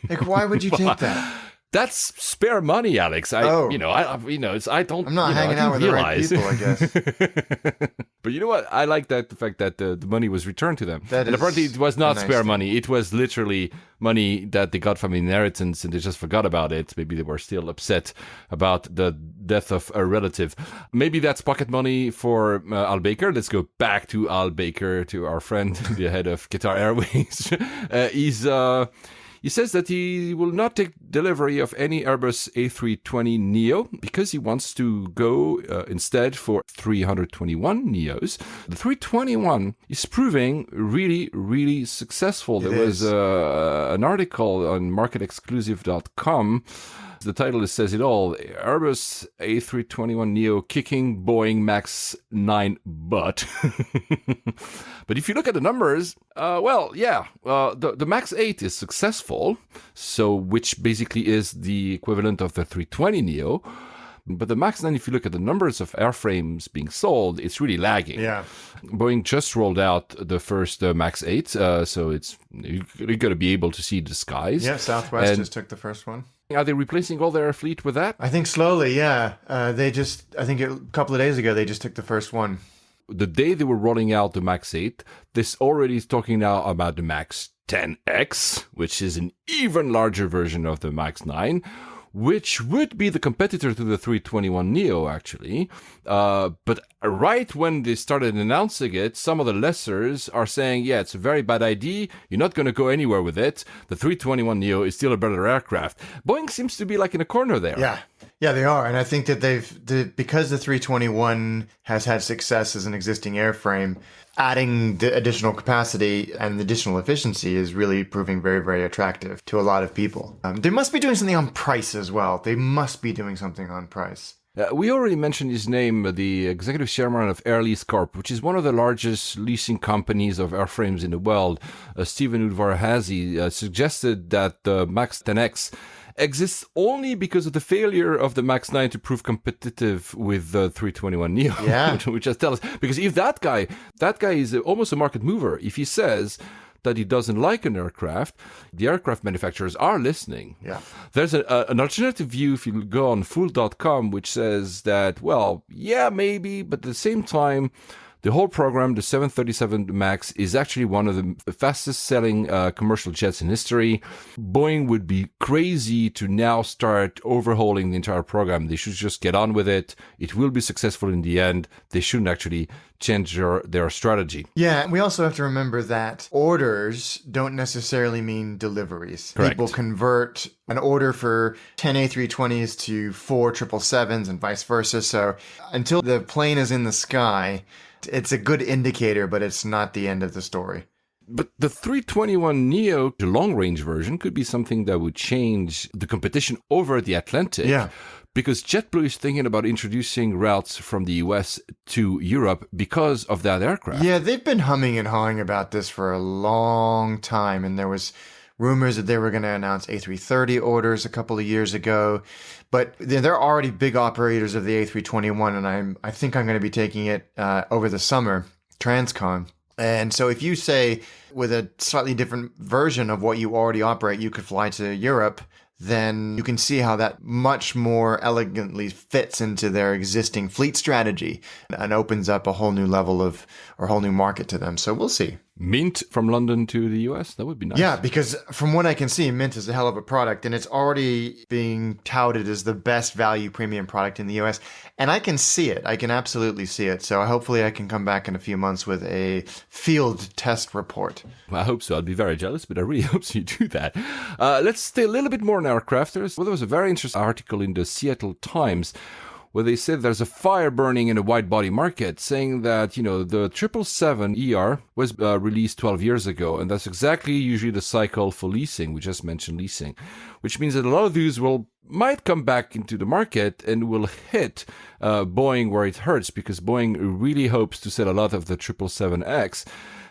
Like, why would you take that? That's spare money, Alex. I don't. I'm not hanging out with the right people, I guess. But you know what? I like the fact that the money was returned to them. And apparently, it was not nice spare thing. money. It was literally money that they got from inheritance, and they just forgot about it. Maybe they were still upset about the death of a relative. Maybe that's pocket money for Al Baker. Let's go back to Al Baker, to our friend, the head of Qatar Airways. He says that he will not take delivery of any Airbus A320neo because he wants to go instead for 321 neos. The 321 is proving really, really successful. There was an article on marketexclusive.com. The title says it all. Airbus A321neo kicking Boeing MAX 9 butt. But if you look at the numbers, the MAX 8 is successful, so which basically is the equivalent of the 320neo. But the MAX 9, if you look at the numbers of airframes being sold, it's really lagging. Yeah. Boeing just rolled out the first MAX 8, so you're going to be able to see the skies. Yeah, Southwest just took the first one. Are they replacing all their fleet with that? I think slowly, yeah. I think a couple of days ago, they just took the first one. The day they were rolling out the MAX 8, this already is talking now about the MAX 10X, which is an even larger version of the MAX 9, which would be the competitor to the 321neo, actually. But right when they started announcing it, some of the lessors are saying, yeah, it's a very bad idea. You're not going to go anywhere with it. The 321neo is still a better aircraft. Boeing seems to be like in a corner there. Yeah, they are. And I think that because the 321 has had success as an existing airframe, adding the additional capacity and additional efficiency is really proving very, very attractive to a lot of people. They must be doing something on price as well. They must be doing something on price. We already mentioned his name, the executive chairman of Air Lease Corp, which is one of the largest leasing companies of airframes in the world. Stephen Udvar-Hazy suggested that the MAX 10X exists only because of the failure of the MAX 9 to prove competitive with the 321neo. Yeah. Which just tells us, because if that guy is almost a market mover. If he says that he doesn't like an aircraft, the aircraft manufacturers are listening. Yeah. There's an alternative view if you go on fool.com, which says that, well, yeah, maybe, but at the same time, the whole program, the 737 MAX, is actually one of the fastest-selling commercial jets in history. Boeing would be crazy to now start overhauling the entire program. They should just get on with it. It will be successful in the end. They shouldn't actually change their strategy. Yeah, we also have to remember that orders don't necessarily mean deliveries. Correct. People convert an order for 10 A320s to 4 777s and vice versa. So until the plane is in the sky, it's a good indicator, but it's not the end of the story. But the 321neo, the long-range version, could be something that would change the competition over the Atlantic. Yeah. Because JetBlue is thinking about introducing routes from the US to Europe because of that aircraft. Yeah, they've been humming and hawing about this for a long time, and there was rumors that they were going to announce A330 orders a couple of years ago. But they're already big operators of the A321, and I think I'm going to be taking it over the summer, Transcon. And so if you say with a slightly different version of what you already operate, you could fly to Europe, then you can see how that much more elegantly fits into their existing fleet strategy and opens up a whole new level of, or whole new market to them. So we'll see. Mint from London to the US? That would be nice. Yeah, because from what I can see, Mint is a hell of a product, and it's already being touted as the best value premium product in the US. And I can see it. I can absolutely see it. So hopefully I can come back in a few months with a field test report. Well, I hope so. I'd be very jealous, but I really hope so you do that. Let's stay a little bit more on aircraft. There was a very interesting article in the Seattle Times where they said there's a fire burning in the wide-body market, saying that, the 777ER was released 12 years ago, and that's exactly usually the cycle for leasing. We just mentioned leasing, which means that a lot of these might come back into the market and will hit Boeing where it hurts, because Boeing really hopes to sell a lot of the 777X,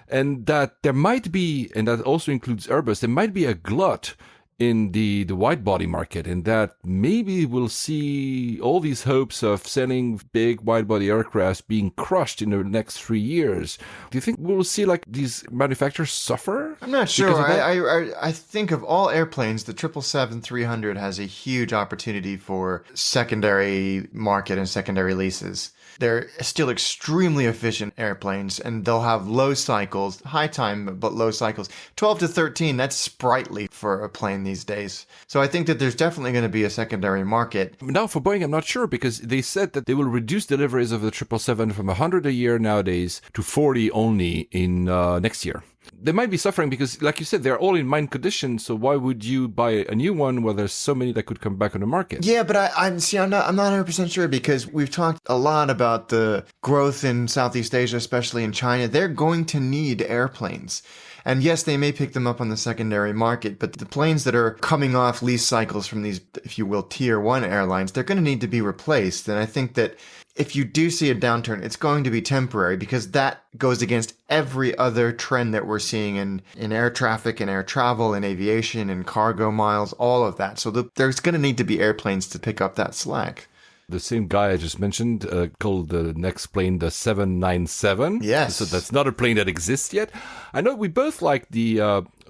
and that there might be, and that also includes Airbus, there might be a glut in the wide-body market, and that maybe we'll see all these hopes of selling big wide-body aircrafts being crushed in the next 3 years. Do you think we'll see these manufacturers suffer? I'm not sure. I think of all airplanes, the 777-300 has a huge opportunity for secondary market and secondary leases. They're still extremely efficient airplanes, and they'll have low cycles, high time, but low cycles. 12 to 13, that's sprightly for a plane these days. So I think that there's definitely going to be a secondary market. Now, for Boeing, I'm not sure, because they said that they will reduce deliveries of the 777 from 100 a year nowadays to 40 only in next year. They might be suffering because, like you said, they're all in mine condition. So why would you buy a new one where there's so many that could come back on the market? Yeah, but I'm not 100% sure, because we've talked a lot about the growth in Southeast Asia, especially in China. They're going to need airplanes. And yes, they may pick them up on the secondary market, but the planes that are coming off lease cycles from these, if you will, tier 1 airlines, they're going to need to be replaced. And I think that if you do see a downturn, it's going to be temporary, because that goes against every other trend that we're seeing in air traffic and air travel and aviation and cargo miles, all of that. So there's going to need to be airplanes to pick up that slack. The same guy I just mentioned called the next plane the 797. Yes. So that's not a plane that exists yet. I know we both like the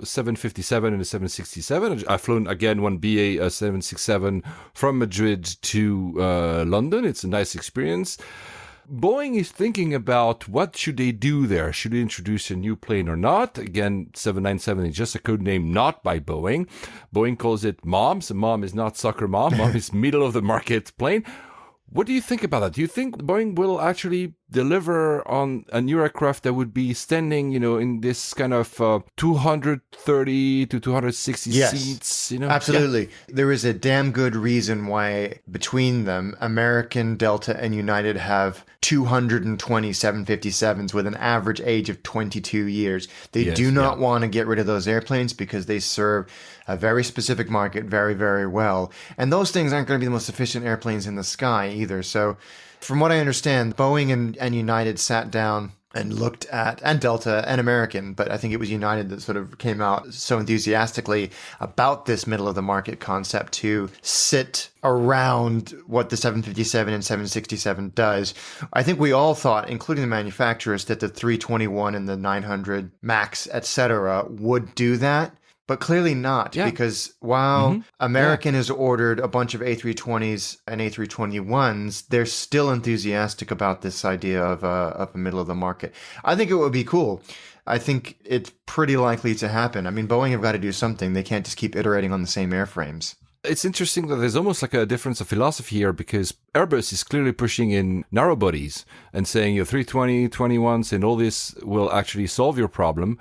757 and the 767. I've flown, again, one BA 767 from Madrid to London. It's a nice experience. Boeing is thinking about what should they do there. Should they introduce a new plane or not? Again, 797 is just a code name not by Boeing. Boeing calls it Mom. So Mom is not soccer mom. Mom is middle of the market plane. What do you think about that? Do you think Boeing will actually deliver on a new aircraft that would be standing, in this kind of 230 to 260 seats? Absolutely. Yeah. There is a damn good reason why between them, American, Delta, and United have 220 757s with an average age of 22 years. They do not want to get rid of those airplanes because they serve a very specific market very, very well. And those things aren't going to be the most efficient airplanes in the sky either. So from what I understand, Boeing and United sat down and looked at, and Delta and American, but I think it was United that sort of came out so enthusiastically about this middle of the market concept to sit around what the 757 and 767 does. I think we all thought, including the manufacturers, that the 321 and the 900 MAX, etc., would do that. But clearly not, because while American has ordered a bunch of A320s and A321s, they're still enthusiastic about this idea of a middle of the market. I think it would be cool. I think it's pretty likely to happen. I mean, Boeing have got to do something. They can't just keep iterating on the same airframes. It's interesting that there's almost like a difference of philosophy here, because Airbus is clearly pushing in narrow bodies and saying your 320, 21s and all this will actually solve your problem.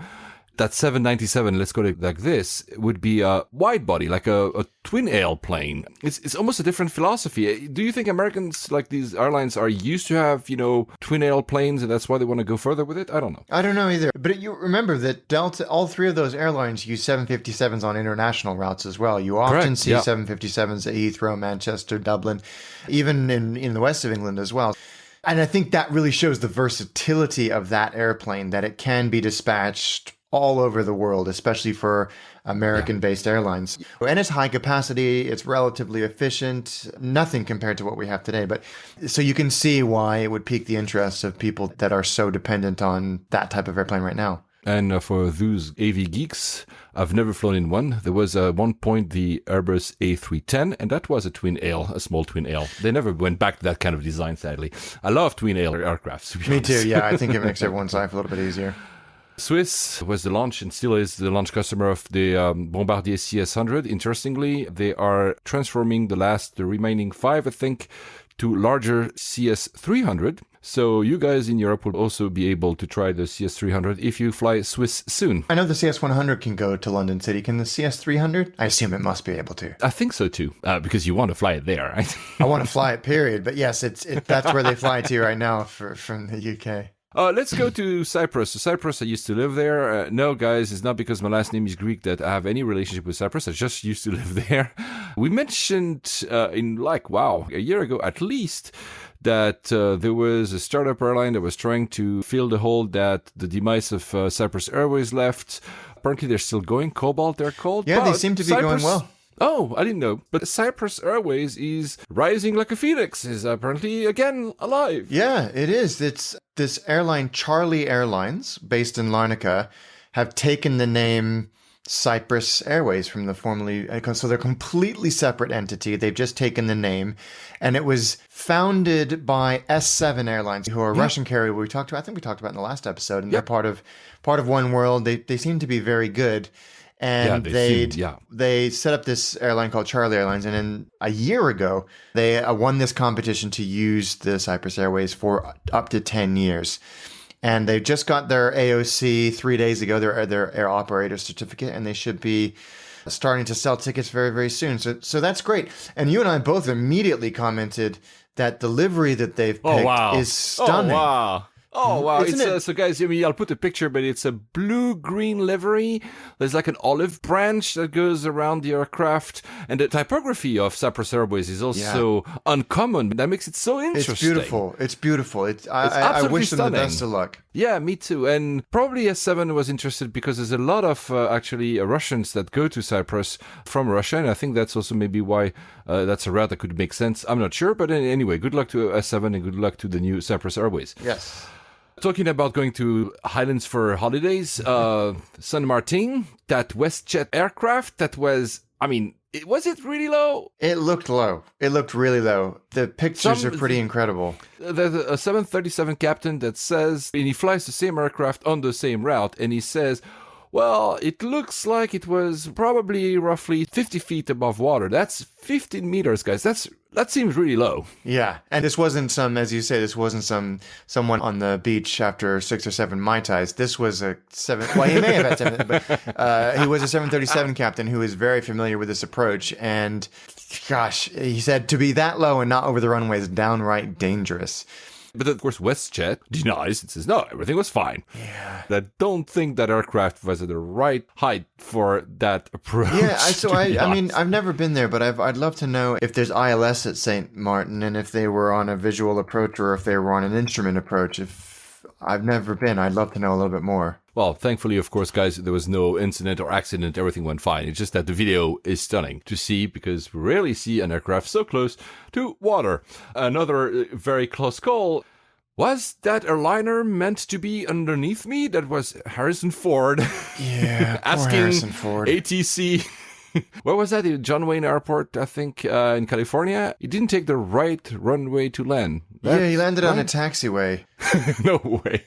That 797, let's go like this, would be a wide body, like a twin aisle plane. It's almost a different philosophy. Do you think Americans, like these airlines, are used to have, twin aisle planes, and that's why they want to go further with it? I don't know. I don't know either. But you remember that Delta, all three of those airlines use 757s on international routes as well. You often see 757s at Heathrow, Manchester, Dublin, even in the west of England as well. And I think that really shows the versatility of that airplane, that it can be dispatched all over the world, especially for American-based airlines. And it's high capacity, it's relatively efficient, nothing compared to what we have today. But so you can see why it would pique the interest of people that are so dependent on that type of airplane right now. And for those AV geeks, I've never flown in one. There was at one point the Airbus A310, and that was a twin aisle, a small twin aisle. They never went back to that kind of design, sadly. I love twin aisle aircrafts, to be honest. Me too, yeah. I think it makes everyone's life a little bit easier. Swiss was the launch and still is the launch customer of the Bombardier CS100. Interestingly, they are transforming the remaining 5, I think, to larger CS300. So you guys in Europe will also be able to try the CS300 if you fly Swiss soon. I know the CS100 can go to London City. Can the CS300? I assume it must be able to. I think so too, because you want to fly it there, right? I want to fly it, period. But yes, that's where they fly to right now from the UK. Let's go to Cyprus. So Cyprus, I used to live there. No, guys, it's not because my last name is Greek that I have any relationship with Cyprus. I just used to live there. We mentioned a year ago at least, that there was a startup airline that was trying to fill the hole that the demise of Cyprus Airways left. Apparently, they're still going. Cobalt, they're called. Yeah, they seem to be going well. Oh, I didn't know. But Cyprus Airways is rising like a phoenix, is apparently again alive. Yeah, it is. It's this airline, Charlie Airlines, based in Larnaca, have taken the name Cyprus Airways from the formerly, so they're a completely separate entity. They've just taken the name, and it was founded by S7 Airlines, who are a Russian carrier I think we talked about in the last episode, and they're part of One World. They seem to be very good. And they set up this airline called Charlie Airlines. And then a year ago, they won this competition to use the Cyprus Airways for up to 10 years. And they just got their AOC 3 days ago, their air operator certificate, and they should be starting to sell tickets very, very soon. So that's great. And you and I both immediately commented that the livery that they've picked is stunning. Oh, wow. Isn't So, guys, I'll put a picture, but it's a blue-green livery. There's like an olive branch that goes around the aircraft. And the typography of Cyprus Airways is also uncommon. That makes it so interesting. It's beautiful. I wish them the best of luck. Yeah, me too. And probably S7 was interested because there's a lot of Russians that go to Cyprus from Russia. And I think that's also maybe why that's a route that could make sense. I'm not sure. But anyway, good luck to S7 and good luck to the new Cyprus Airways. Yes. Talking about going to Highlands for holidays, San Martin, that WestJet aircraft that was, was it really low? It looked low. It looked really low. The pictures are pretty incredible. There's a 737 captain that says, and he flies the same aircraft on the same route, and he says, well, it looks like it was probably roughly 50 feet above water. That's 15 meters, guys. That seems really low. Yeah. And this wasn't someone on the beach after 6 or 7 Mai Tais. This was he may have had 7, but he was a 737 captain who is very familiar with this approach. And gosh, he said to be that low and not over the runway is downright dangerous. But of course, WestJet denies. It says, no, everything was fine. Yeah. I don't think that aircraft was at the right height for that approach. Yeah, I've never been there, but I'd love to know if there's ILS at St. Martin and if they were on a visual approach or if they were on an instrument approach. If I've never been, I'd love to know a little bit more. Well, thankfully, of course, guys, there was no incident or accident. Everything went fine. It's just that the video is stunning to see because we rarely see an aircraft so close to water. Another very close call. Was that airliner meant to be underneath me? That was Harrison Ford. Yeah, asking Harrison Ford. ATC. Where was that? John Wayne Airport, I think, in California. He didn't take the right runway to land. He landed on a taxiway. No way.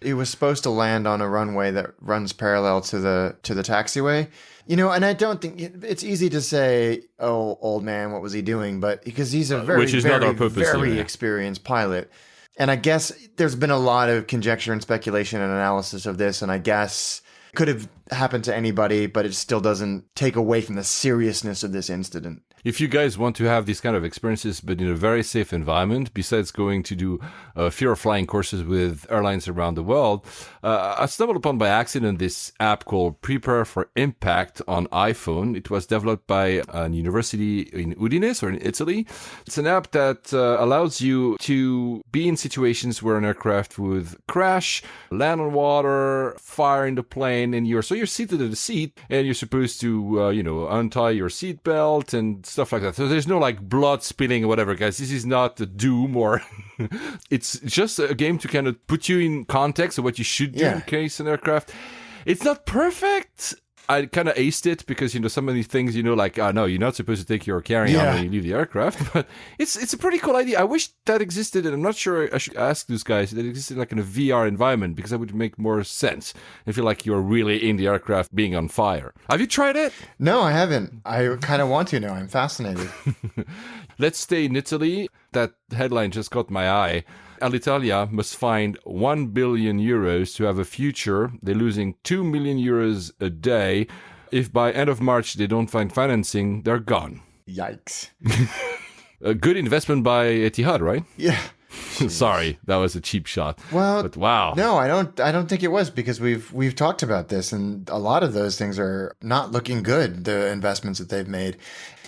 He was supposed to land on a runway that runs parallel to the taxiway. And I don't think it's easy to say, "Oh, old man, what was he doing?" But because he's a very experienced pilot, and I guess there's been a lot of conjecture and speculation and analysis of this, and I guess it could have happened to anybody, but it still doesn't take away from the seriousness of this incident. If you guys want to have these kind of experiences, but in a very safe environment, besides going to do fear of flying courses with airlines around the world, I stumbled upon by accident this app called Prepare for Impact on iPhone. It was developed by a university in Udine, or in Italy. It's an app that allows you to be in situations where an aircraft would crash, land on water, fire in the plane, and you're seated at the seat, and you're supposed to, untie your seatbelt and stuff like that. So there's no blood spilling or whatever, guys. This is not a Doom or it's just a game to kind of put you in context of what you should do in case an aircraft. It's not perfect. I kind of aced it because, some of these things, no, you're not supposed to take your carry-on when you leave the aircraft. But it's a pretty cool idea. I wish that existed, and I'm not sure I should ask those guys that existed in a VR environment because that would make more sense. I feel like you're really in the aircraft being on fire. Have you tried it? No, I haven't. I kind of want to now. I'm fascinated. Let's stay in Italy. That headline just caught my eye. Alitalia must find 1 billion euros to have a future. They're losing 2 million euros a day. If by end of March they don't find financing, they're gone. Yikes. A good investment by Etihad, right? Yeah. Sorry, that was a cheap shot. Well, but wow. No, I don't think it was, because we've talked about this, and a lot of those things are not looking good, the investments that they've made.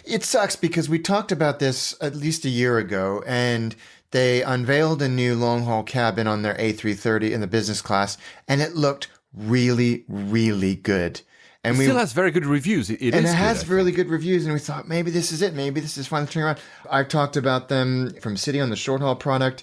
It sucks because we talked about this at least a year ago, and they unveiled a new long-haul cabin on their A330 in the business class, and it looked really, really good. And it still has very good reviews. It has really good reviews, and we thought maybe this is it. Maybe this is finally turning around. I talked about them from City on the short-haul product,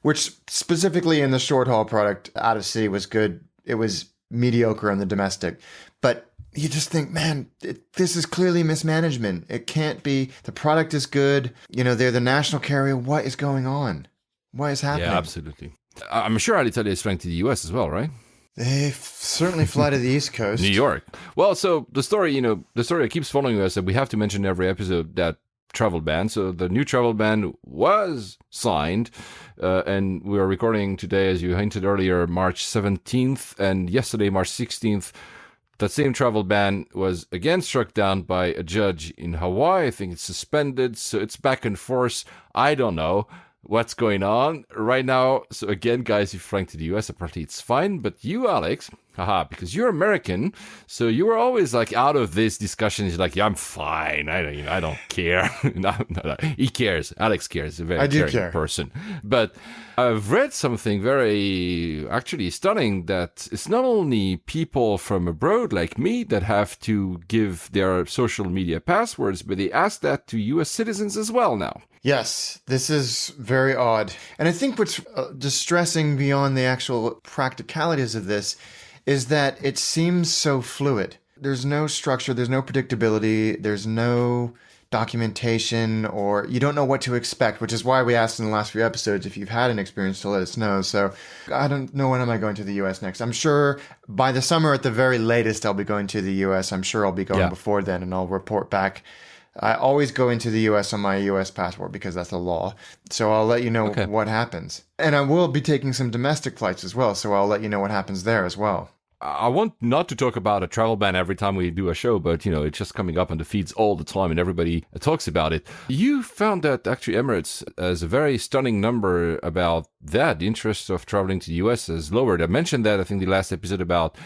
which specifically in the short-haul product out of City was good. It was mediocre on the domestic. But you just think, man, this is clearly mismanagement. It can't be. The product is good. They're the national carrier. What is going on? What is happening? Yeah, absolutely. I'm sure Alitalia is flying to the US as well, right? They certainly fly to the East Coast. New York. Well, so the story that keeps following us, that we have to mention every episode, that travel ban. So the new travel ban was signed, and we are recording today, as you hinted earlier, March 17th, and yesterday, March 16th, that same travel ban was again struck down by a judge in Hawaii. I think it's suspended, so it's back and forth. I don't know what's going on right now. So again, guys, if you're flying to the US, apparently it's fine. But you, Alex, because you're American, so you were always like out of this discussion. You're like, yeah, I'm fine. I don't care. No. He cares. Alex cares. He's a very caring person. But I've read something very actually stunning, that it's not only people from abroad like me that have to give their social media passwords, but they ask that to US citizens as well now. Yes, this is very odd. And I think what's distressing beyond the actual practicalities of this is that it seems so fluid. There's no structure, there's no predictability, there's no documentation, or you don't know what to expect, which is why we asked in the last few episodes if you've had an experience to let us know. So I don't know, when am I going to the US next? I'm sure by the summer at the very latest I'll be going to the US. I'm sure I'll be going before then, and I'll report back. I always go into the US on my US passport because that's the law. So I'll let you know what happens. And I will be taking some domestic flights as well, so I'll let you know what happens there as well. I want not to talk about a travel ban every time we do a show, but, it's just coming up on the feeds all the time and everybody talks about it. You found that actually Emirates has a very stunning number about that. The interest of traveling to the US has lowered. I mentioned that, I think, the last episode about,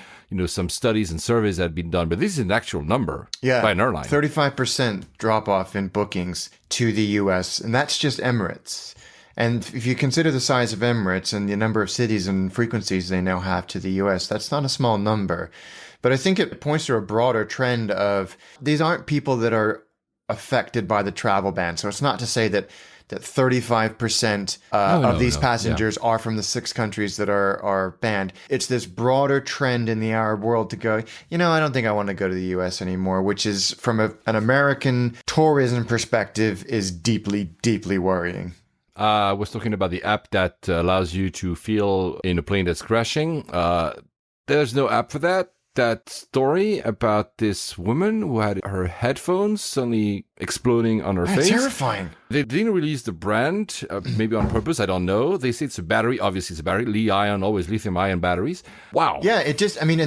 some studies and surveys that had been done, but this is an actual number by an airline. 35% drop off in bookings to the US, and that's just Emirates. And if you consider the size of Emirates and the number of cities and frequencies they now have to the US, that's not a small number. But I think it points to a broader trend of, these aren't people that are affected by the travel ban. So it's not to say that 35% of these passengers are from the 6 countries that are banned. It's this broader trend in the Arab world to go, I don't think I want to go to the US anymore, which is, from an American tourism perspective, is deeply, deeply worrying. I was talking about the app that allows you to feel in a plane that's crashing. There's no app for that. That story about this woman who had her headphones suddenly exploding on her face. Terrifying. They didn't release the brand, maybe on purpose, I don't know. They say it's a battery. Obviously, it's a battery. Li-ion, always lithium-ion batteries. Wow. Yeah, and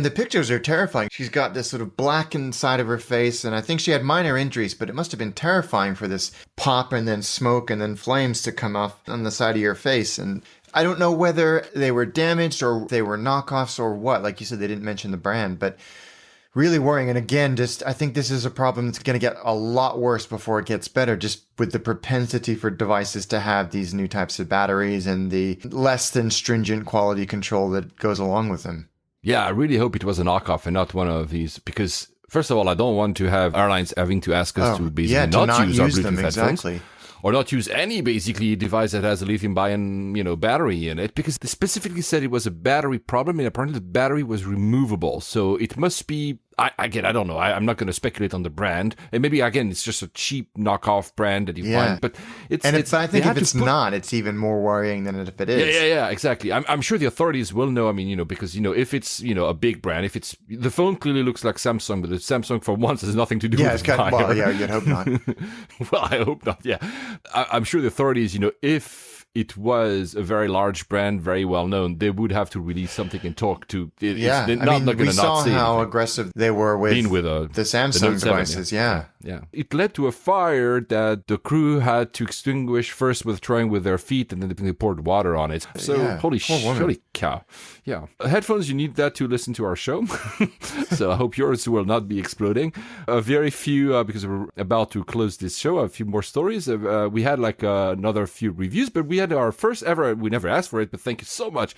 the pictures are terrifying. She's got this sort of blackened side of her face, and I think she had minor injuries, but it must have been terrifying for this pop and then smoke and then flames to come off on the side of your face. And I don't know whether they were damaged or they were knockoffs or what. Like you said, they didn't mention the brand, but really worrying. And again, I think this is a problem that's going to get a lot worse before it gets better, just with the propensity for devices to have these new types of batteries and the less than stringent quality control that goes along with them. Yeah, I really hope it was a knockoff and not one of these, because first of all, I don't want to have airlines having to ask us to basically not use our Bluetooth them, headphones. exactly. Or not use any basically device that has a lithium-ion, battery in it, because they specifically said it was a battery problem, and apparently the battery was removable. So it must be I don't know. I'm not going to speculate on the brand. And maybe, again, it's just a cheap knockoff brand that you find. But but I think if it's not, it's even more worrying than if it is. Yeah, exactly. I'm sure the authorities will know. I mean, because, if it's, a big brand, if it's, the phone clearly looks like Samsung, but the Samsung for once has nothing to do with it. Well, yeah, you'd hope not. Well, I hope not, yeah. I'm sure the authorities, if it was a very large brand, very well known, they would have to release something and talk to. We saw how aggressive they were with the Samsung devices. Yeah. It led to a fire that the crew had to extinguish, first withdrawing with their feet, and then they poured water on it. So holy cow. Yeah. Headphones, you need that to listen to our show. So I hope yours will not be exploding. Very few, because we're about to close this show, a few more stories. We had another few reviews, but we had our first ever, we never asked for it, but thank you so much.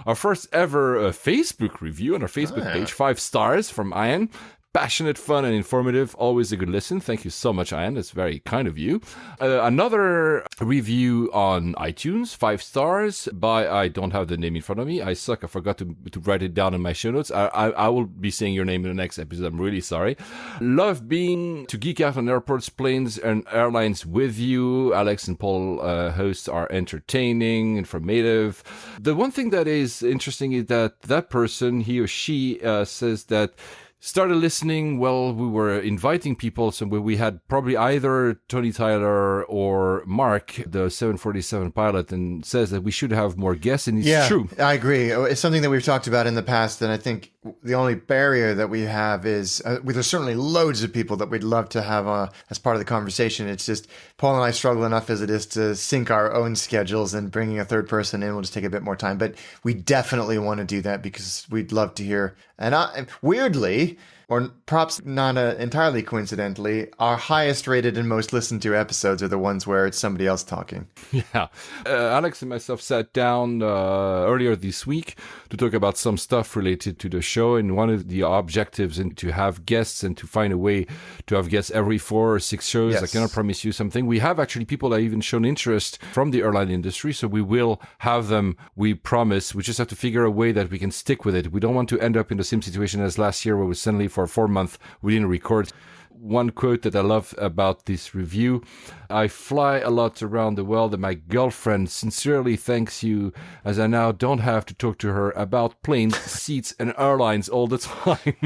Our first ever Facebook review on our Facebook page, 5 stars from Ian. Passionate, fun, and informative. Always a good listen. Thank you so much, Ian. That's very kind of you. Another review on iTunes, 5 stars, by, I don't have the name in front of me. I suck. I forgot to write it down in my show notes. I will be saying your name in the next episode. I'm really sorry. Love being to geek out on airports, planes, and airlines with you. Alex and Paul hosts are entertaining, informative. The one thing that is interesting is that person, he or she, says that started listening while we were inviting people. So we had probably either Tony Tyler or Mark, the 747 pilot, and says that we should have more guests. And it's true. I agree. It's something that we've talked about in the past. And I think the only barrier that we have is there's certainly loads of people that we'd love to have as part of the conversation. It's just Paul and I struggle enough as it is to sync our own schedules, and bringing a third person in will just take a bit more time. But we definitely want to do that because we'd love to hear. And weirdly, or perhaps not entirely coincidentally, our highest rated and most listened to episodes are the ones where it's somebody else talking. Yeah. Alex and myself sat down earlier this week to talk about some stuff related to the show. And one of the objectives is to have guests and to find a way to have guests every 4 or 6 shows. Yes. I cannot promise you something. We have actually people that have even shown interest from the airline industry. So we will have them, we promise. We just have to figure a way that we can stick with it. We don't want to end up in the same situation as last year where we suddenly for 4 months we didn't record. One quote that I love about this review: I fly a lot around the world and my girlfriend sincerely thanks you, as I now don't have to talk to her about planes, seats, and airlines all the time.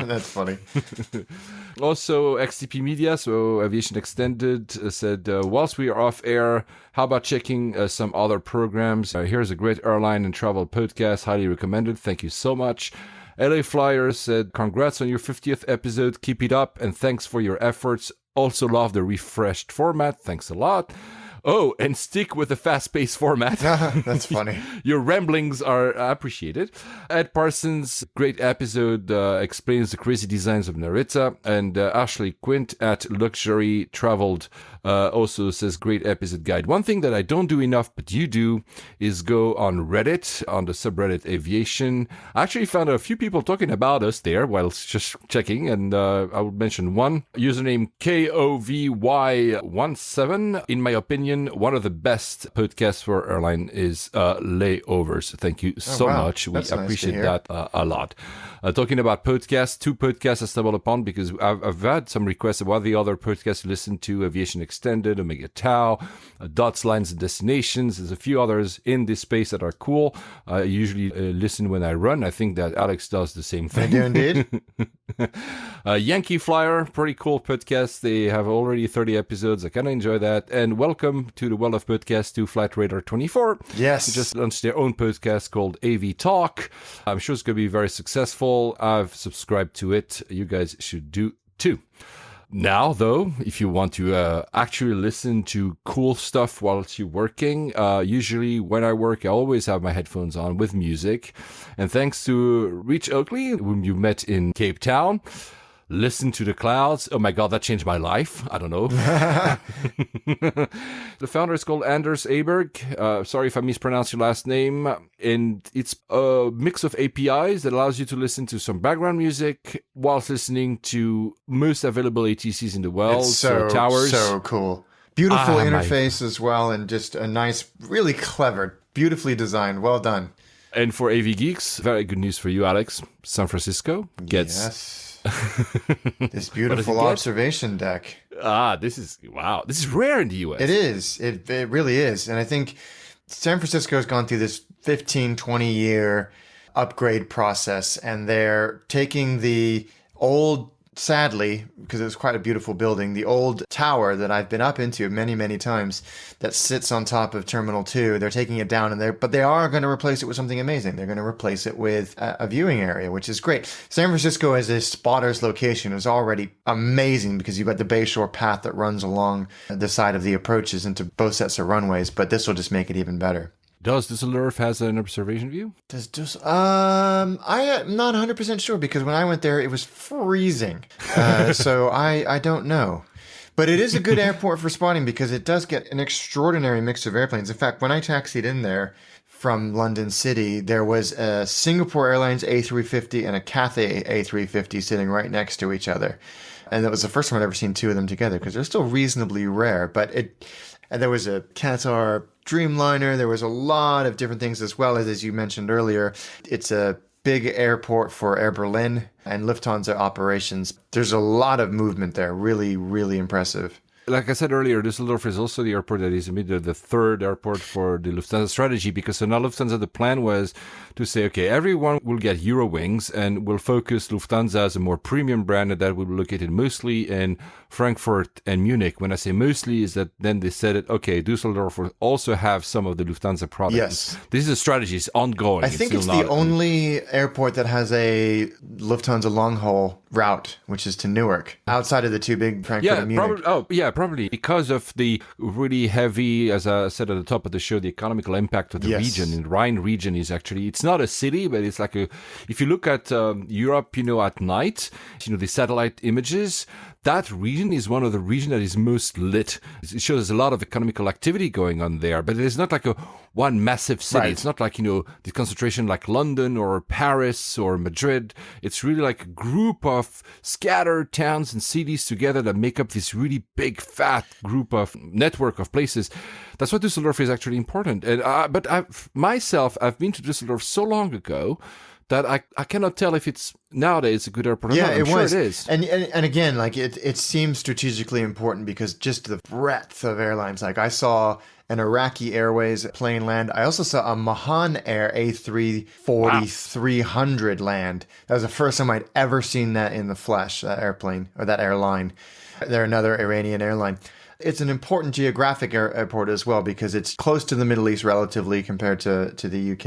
That's funny. Also, XTP Media, so Aviation Extended, said, whilst we are off air, how about checking some other programs? Here's a great airline and travel podcast, highly recommended. Thank you so much. LA Flyers said, congrats on your 50th episode. Keep it up, and thanks for your efforts. Also love the refreshed format. Thanks a lot. Oh, and stick with the fast-paced format. That's funny. Your ramblings are appreciated. Ed Parsons, great episode, explains the crazy designs of Narita. And Ashley Quint at Luxury Traveled also says, great episode guide. One thing that I don't do enough, but you do, is go on Reddit, on the subreddit Aviation. I actually found a few people talking about us there while just checking, and I will mention one. Username KOVY17. In my opinion, one of the best podcasts for airline is Layovers. Thank you so much. We appreciate that a lot. Talking about podcasts, 2 podcasts I stumbled upon because I've had some requests about the other podcasts to listen to: Aviation Extended, Omega Tau, Dots, Lines, and Destinations. There's a few others in this space that are cool. I usually listen when I run. I think that Alex does the same thing. I do indeed. Yankee Flyer, pretty cool podcast. They have already 30 episodes. I kind of enjoy that. And welcome to the Well of Podcast to Flight Radar 24. Yes. They just launched their own podcast called AV Talk. I'm sure it's going to be very successful. I've subscribed to it. You guys should do too. Now, though, if you want to actually listen to cool stuff whilst you're working, usually when I work, I always have my headphones on with music. And thanks to Rich Oakley, whom you met in Cape Town, Listen to the Clouds. Oh my God, that changed my life. I don't know. The founder is called Anders Aberg. Sorry if I mispronounced your last name. And it's a mix of APIs that allows you to listen to some background music whilst listening to most available ATCs in the world. It's so towers. So cool. Beautiful interface as well, and just a nice, really clever, beautifully designed. Well done. And for AV Geeks, very good news for you, Alex. San Francisco gets This beautiful get? observation deck. This is wow. This is rare in the US. It is. It really is. And I think San Francisco has gone through this 15, 20-year upgrade process, and they're taking the old, sadly, because it was quite a beautiful building, the old tower that I've been up into many, many times that sits on top of Terminal 2. They're taking it down, but they are going to replace it with something amazing. They're going to replace it with a viewing area, which is great. San Francisco as a spotter's location is already amazing because you've got the Bayshore path that runs along the side of the approaches into both sets of runways, but this will just make it even better. Does Düsseldorf has an observation view? I am not 100% sure because when I went there, it was freezing. So I don't know. But it is a good airport for spotting because it does get an extraordinary mix of airplanes. In fact, when I taxied in there from London City, there was a Singapore Airlines A350 and a Cathay A350 sitting right next to each other. And that was the first time I'd ever seen two of them together because they're still reasonably rare. And there was a Qatar Dreamliner. There was a lot of different things as well as you mentioned earlier. It's a big airport for Air Berlin and Lufthansa operations. There's a lot of movement there. Really, really impressive. Like I said earlier, Düsseldorf is also the airport that is immediately the third airport for the Lufthansa strategy because so now Lufthansa, the plan was to say, okay, everyone will get Eurowings and we'll focus Lufthansa as a more premium brand and that will be located mostly in Frankfurt and Munich. When I say mostly is that then they said it, okay, Düsseldorf will also have some of the Lufthansa products. Yes. This is a strategy. It's ongoing. I think it's the only airport that has a Lufthansa long-haul route, which is to Newark, outside of the two big Frankfurt and Munich. Probably because of the really heavy, as I said at the top of the show, the economical impact of the region. In the Rhine region is actually, it's not a city, but it's like if you look at Europe, at night, the satellite images, that region is one of the regions that is most lit. It shows there's a lot of economical activity going on there, but it's not like one massive city. Right. It's not like, the concentration like London or Paris or Madrid. It's really like a group of scattered towns and cities together that make up this really big, fat group of network of places. That's why Düsseldorf is actually important. And but I've been to Düsseldorf so long ago that I cannot tell if it's nowadays a good airport or not. I'm sure it is. And again, like it seems strategically important because just the breadth of airlines. Like I saw an Iraqi Airways plane land. I also saw a Mahan Air A340-300 land. That was the first time I'd ever seen that in the flesh, that airplane or that airline. They're another Iranian airline. It's an important geographic airport as well because it's close to the Middle East relatively compared to the UK.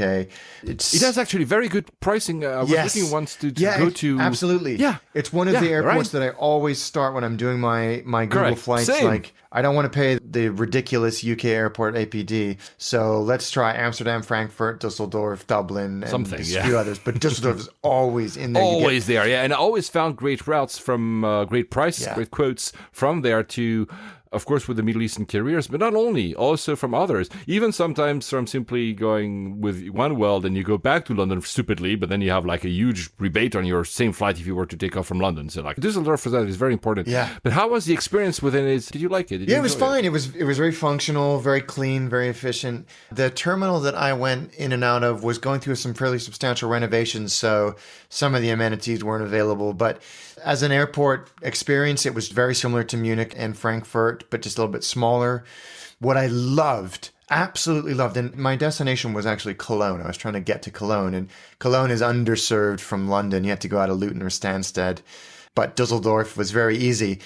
It has actually very good pricing. I was looking once to go to... Absolutely. Yeah. It's one of the airports that I always start when I'm doing my Google flights. Same. Like, I don't want to pay the ridiculous UK airport APD, so let's try Amsterdam, Frankfurt, Dusseldorf, Dublin, and a few others. But Dusseldorf is always in there. Always there, yeah. And I always found great routes from great price, great quotes from there to... Of course, with the Middle Eastern carriers, but not only, also from others. Even sometimes from simply going with one world and you go back to London stupidly, but then you have like a huge rebate on your same flight if you were to take off from London. So like Düsseldorf for that is very important. Yeah. But how was the experience within it? Did you like it? It was fine. It was very functional, very clean, very efficient. The terminal that I went in and out of was going through some fairly substantial renovations, so some of the amenities weren't available. But as an airport experience, it was very similar to Munich and Frankfurt, but just a little bit smaller. What I absolutely loved, and my destination was actually Cologne. I was trying to get to Cologne, and Cologne is underserved from London. You have to go out of Luton or Stansted, but Dusseldorf was very easy.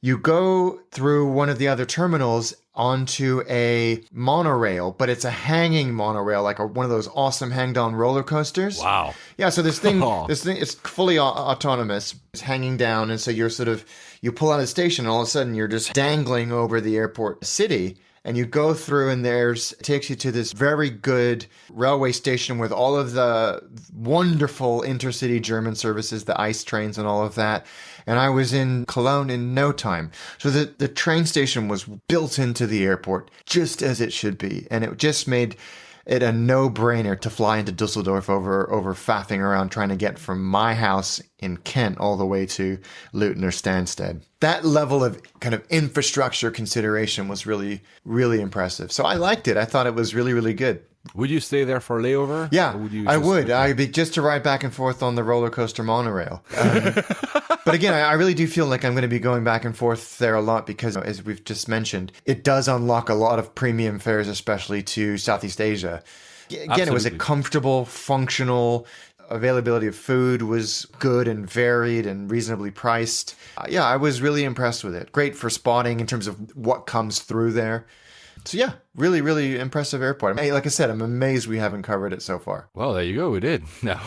You go through one of the other terminals onto a monorail, but it's a hanging monorail, like one of those awesome hang-down roller coasters. Wow. Yeah, so this thing, it's fully autonomous. It's hanging down, and so you pull out of the station, and all of a sudden you're just dangling over the airport city, and you go through, and it takes you to this very good railway station with all of the wonderful intercity German services, the ICE trains and all of that. And I was in Cologne in no time. So the train station was built into the airport just as it should be. And it just made it a no-brainer to fly into Dusseldorf over faffing around trying to get from my house in Kent all the way to Luton or Stansted. That level of kind of infrastructure consideration was really, really impressive. So I liked it. I thought it was really, really good. Would you stay there for a layover? Yeah, I would. I'd be just to ride back and forth on the roller coaster monorail. But again, I really do feel like I'm going to be going back and forth there a lot because, as we've just mentioned, it does unlock a lot of premium fares, especially to Southeast Asia. Again, it was a comfortable, functional, availability of food was good and varied and reasonably priced. Yeah, I was really impressed with it. Great for spotting in terms of what comes through there. So yeah, really, really impressive airport. Like I said, I'm amazed we haven't covered it so far. Well, there you go. We did. Now,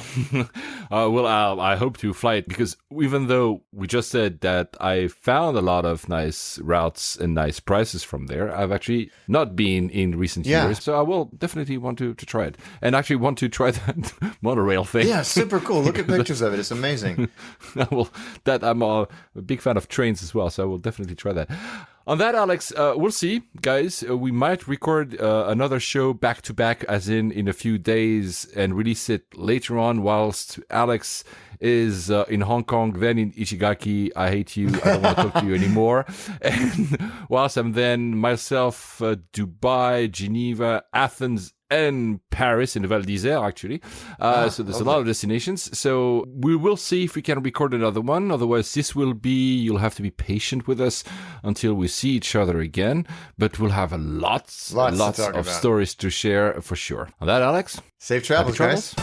I hope to fly it because even though we just said that I found a lot of nice routes and nice prices from there, I've actually not been in recent years. So I will definitely want to try it and actually want to try that monorail thing. Yeah, super cool. Look at pictures of it. It's amazing. I'm a big fan of trains as well, so I will definitely try that. On that, Alex, we'll see, guys. We might record another show back to back, as in a few days, and release it later on whilst Alex is in Hong Kong, then in Ishigaki. I hate you. I don't want to talk to you anymore. And whilst I'm then myself, Dubai, Geneva, Athens, and Paris in the Val d'Isère, actually. So there's a lot of destinations. So we will see if we can record another one. Otherwise, you'll have to be patient with us until we see each other again. But we'll have lots of stories to share for sure. On that, Alex? Safe travels, guys.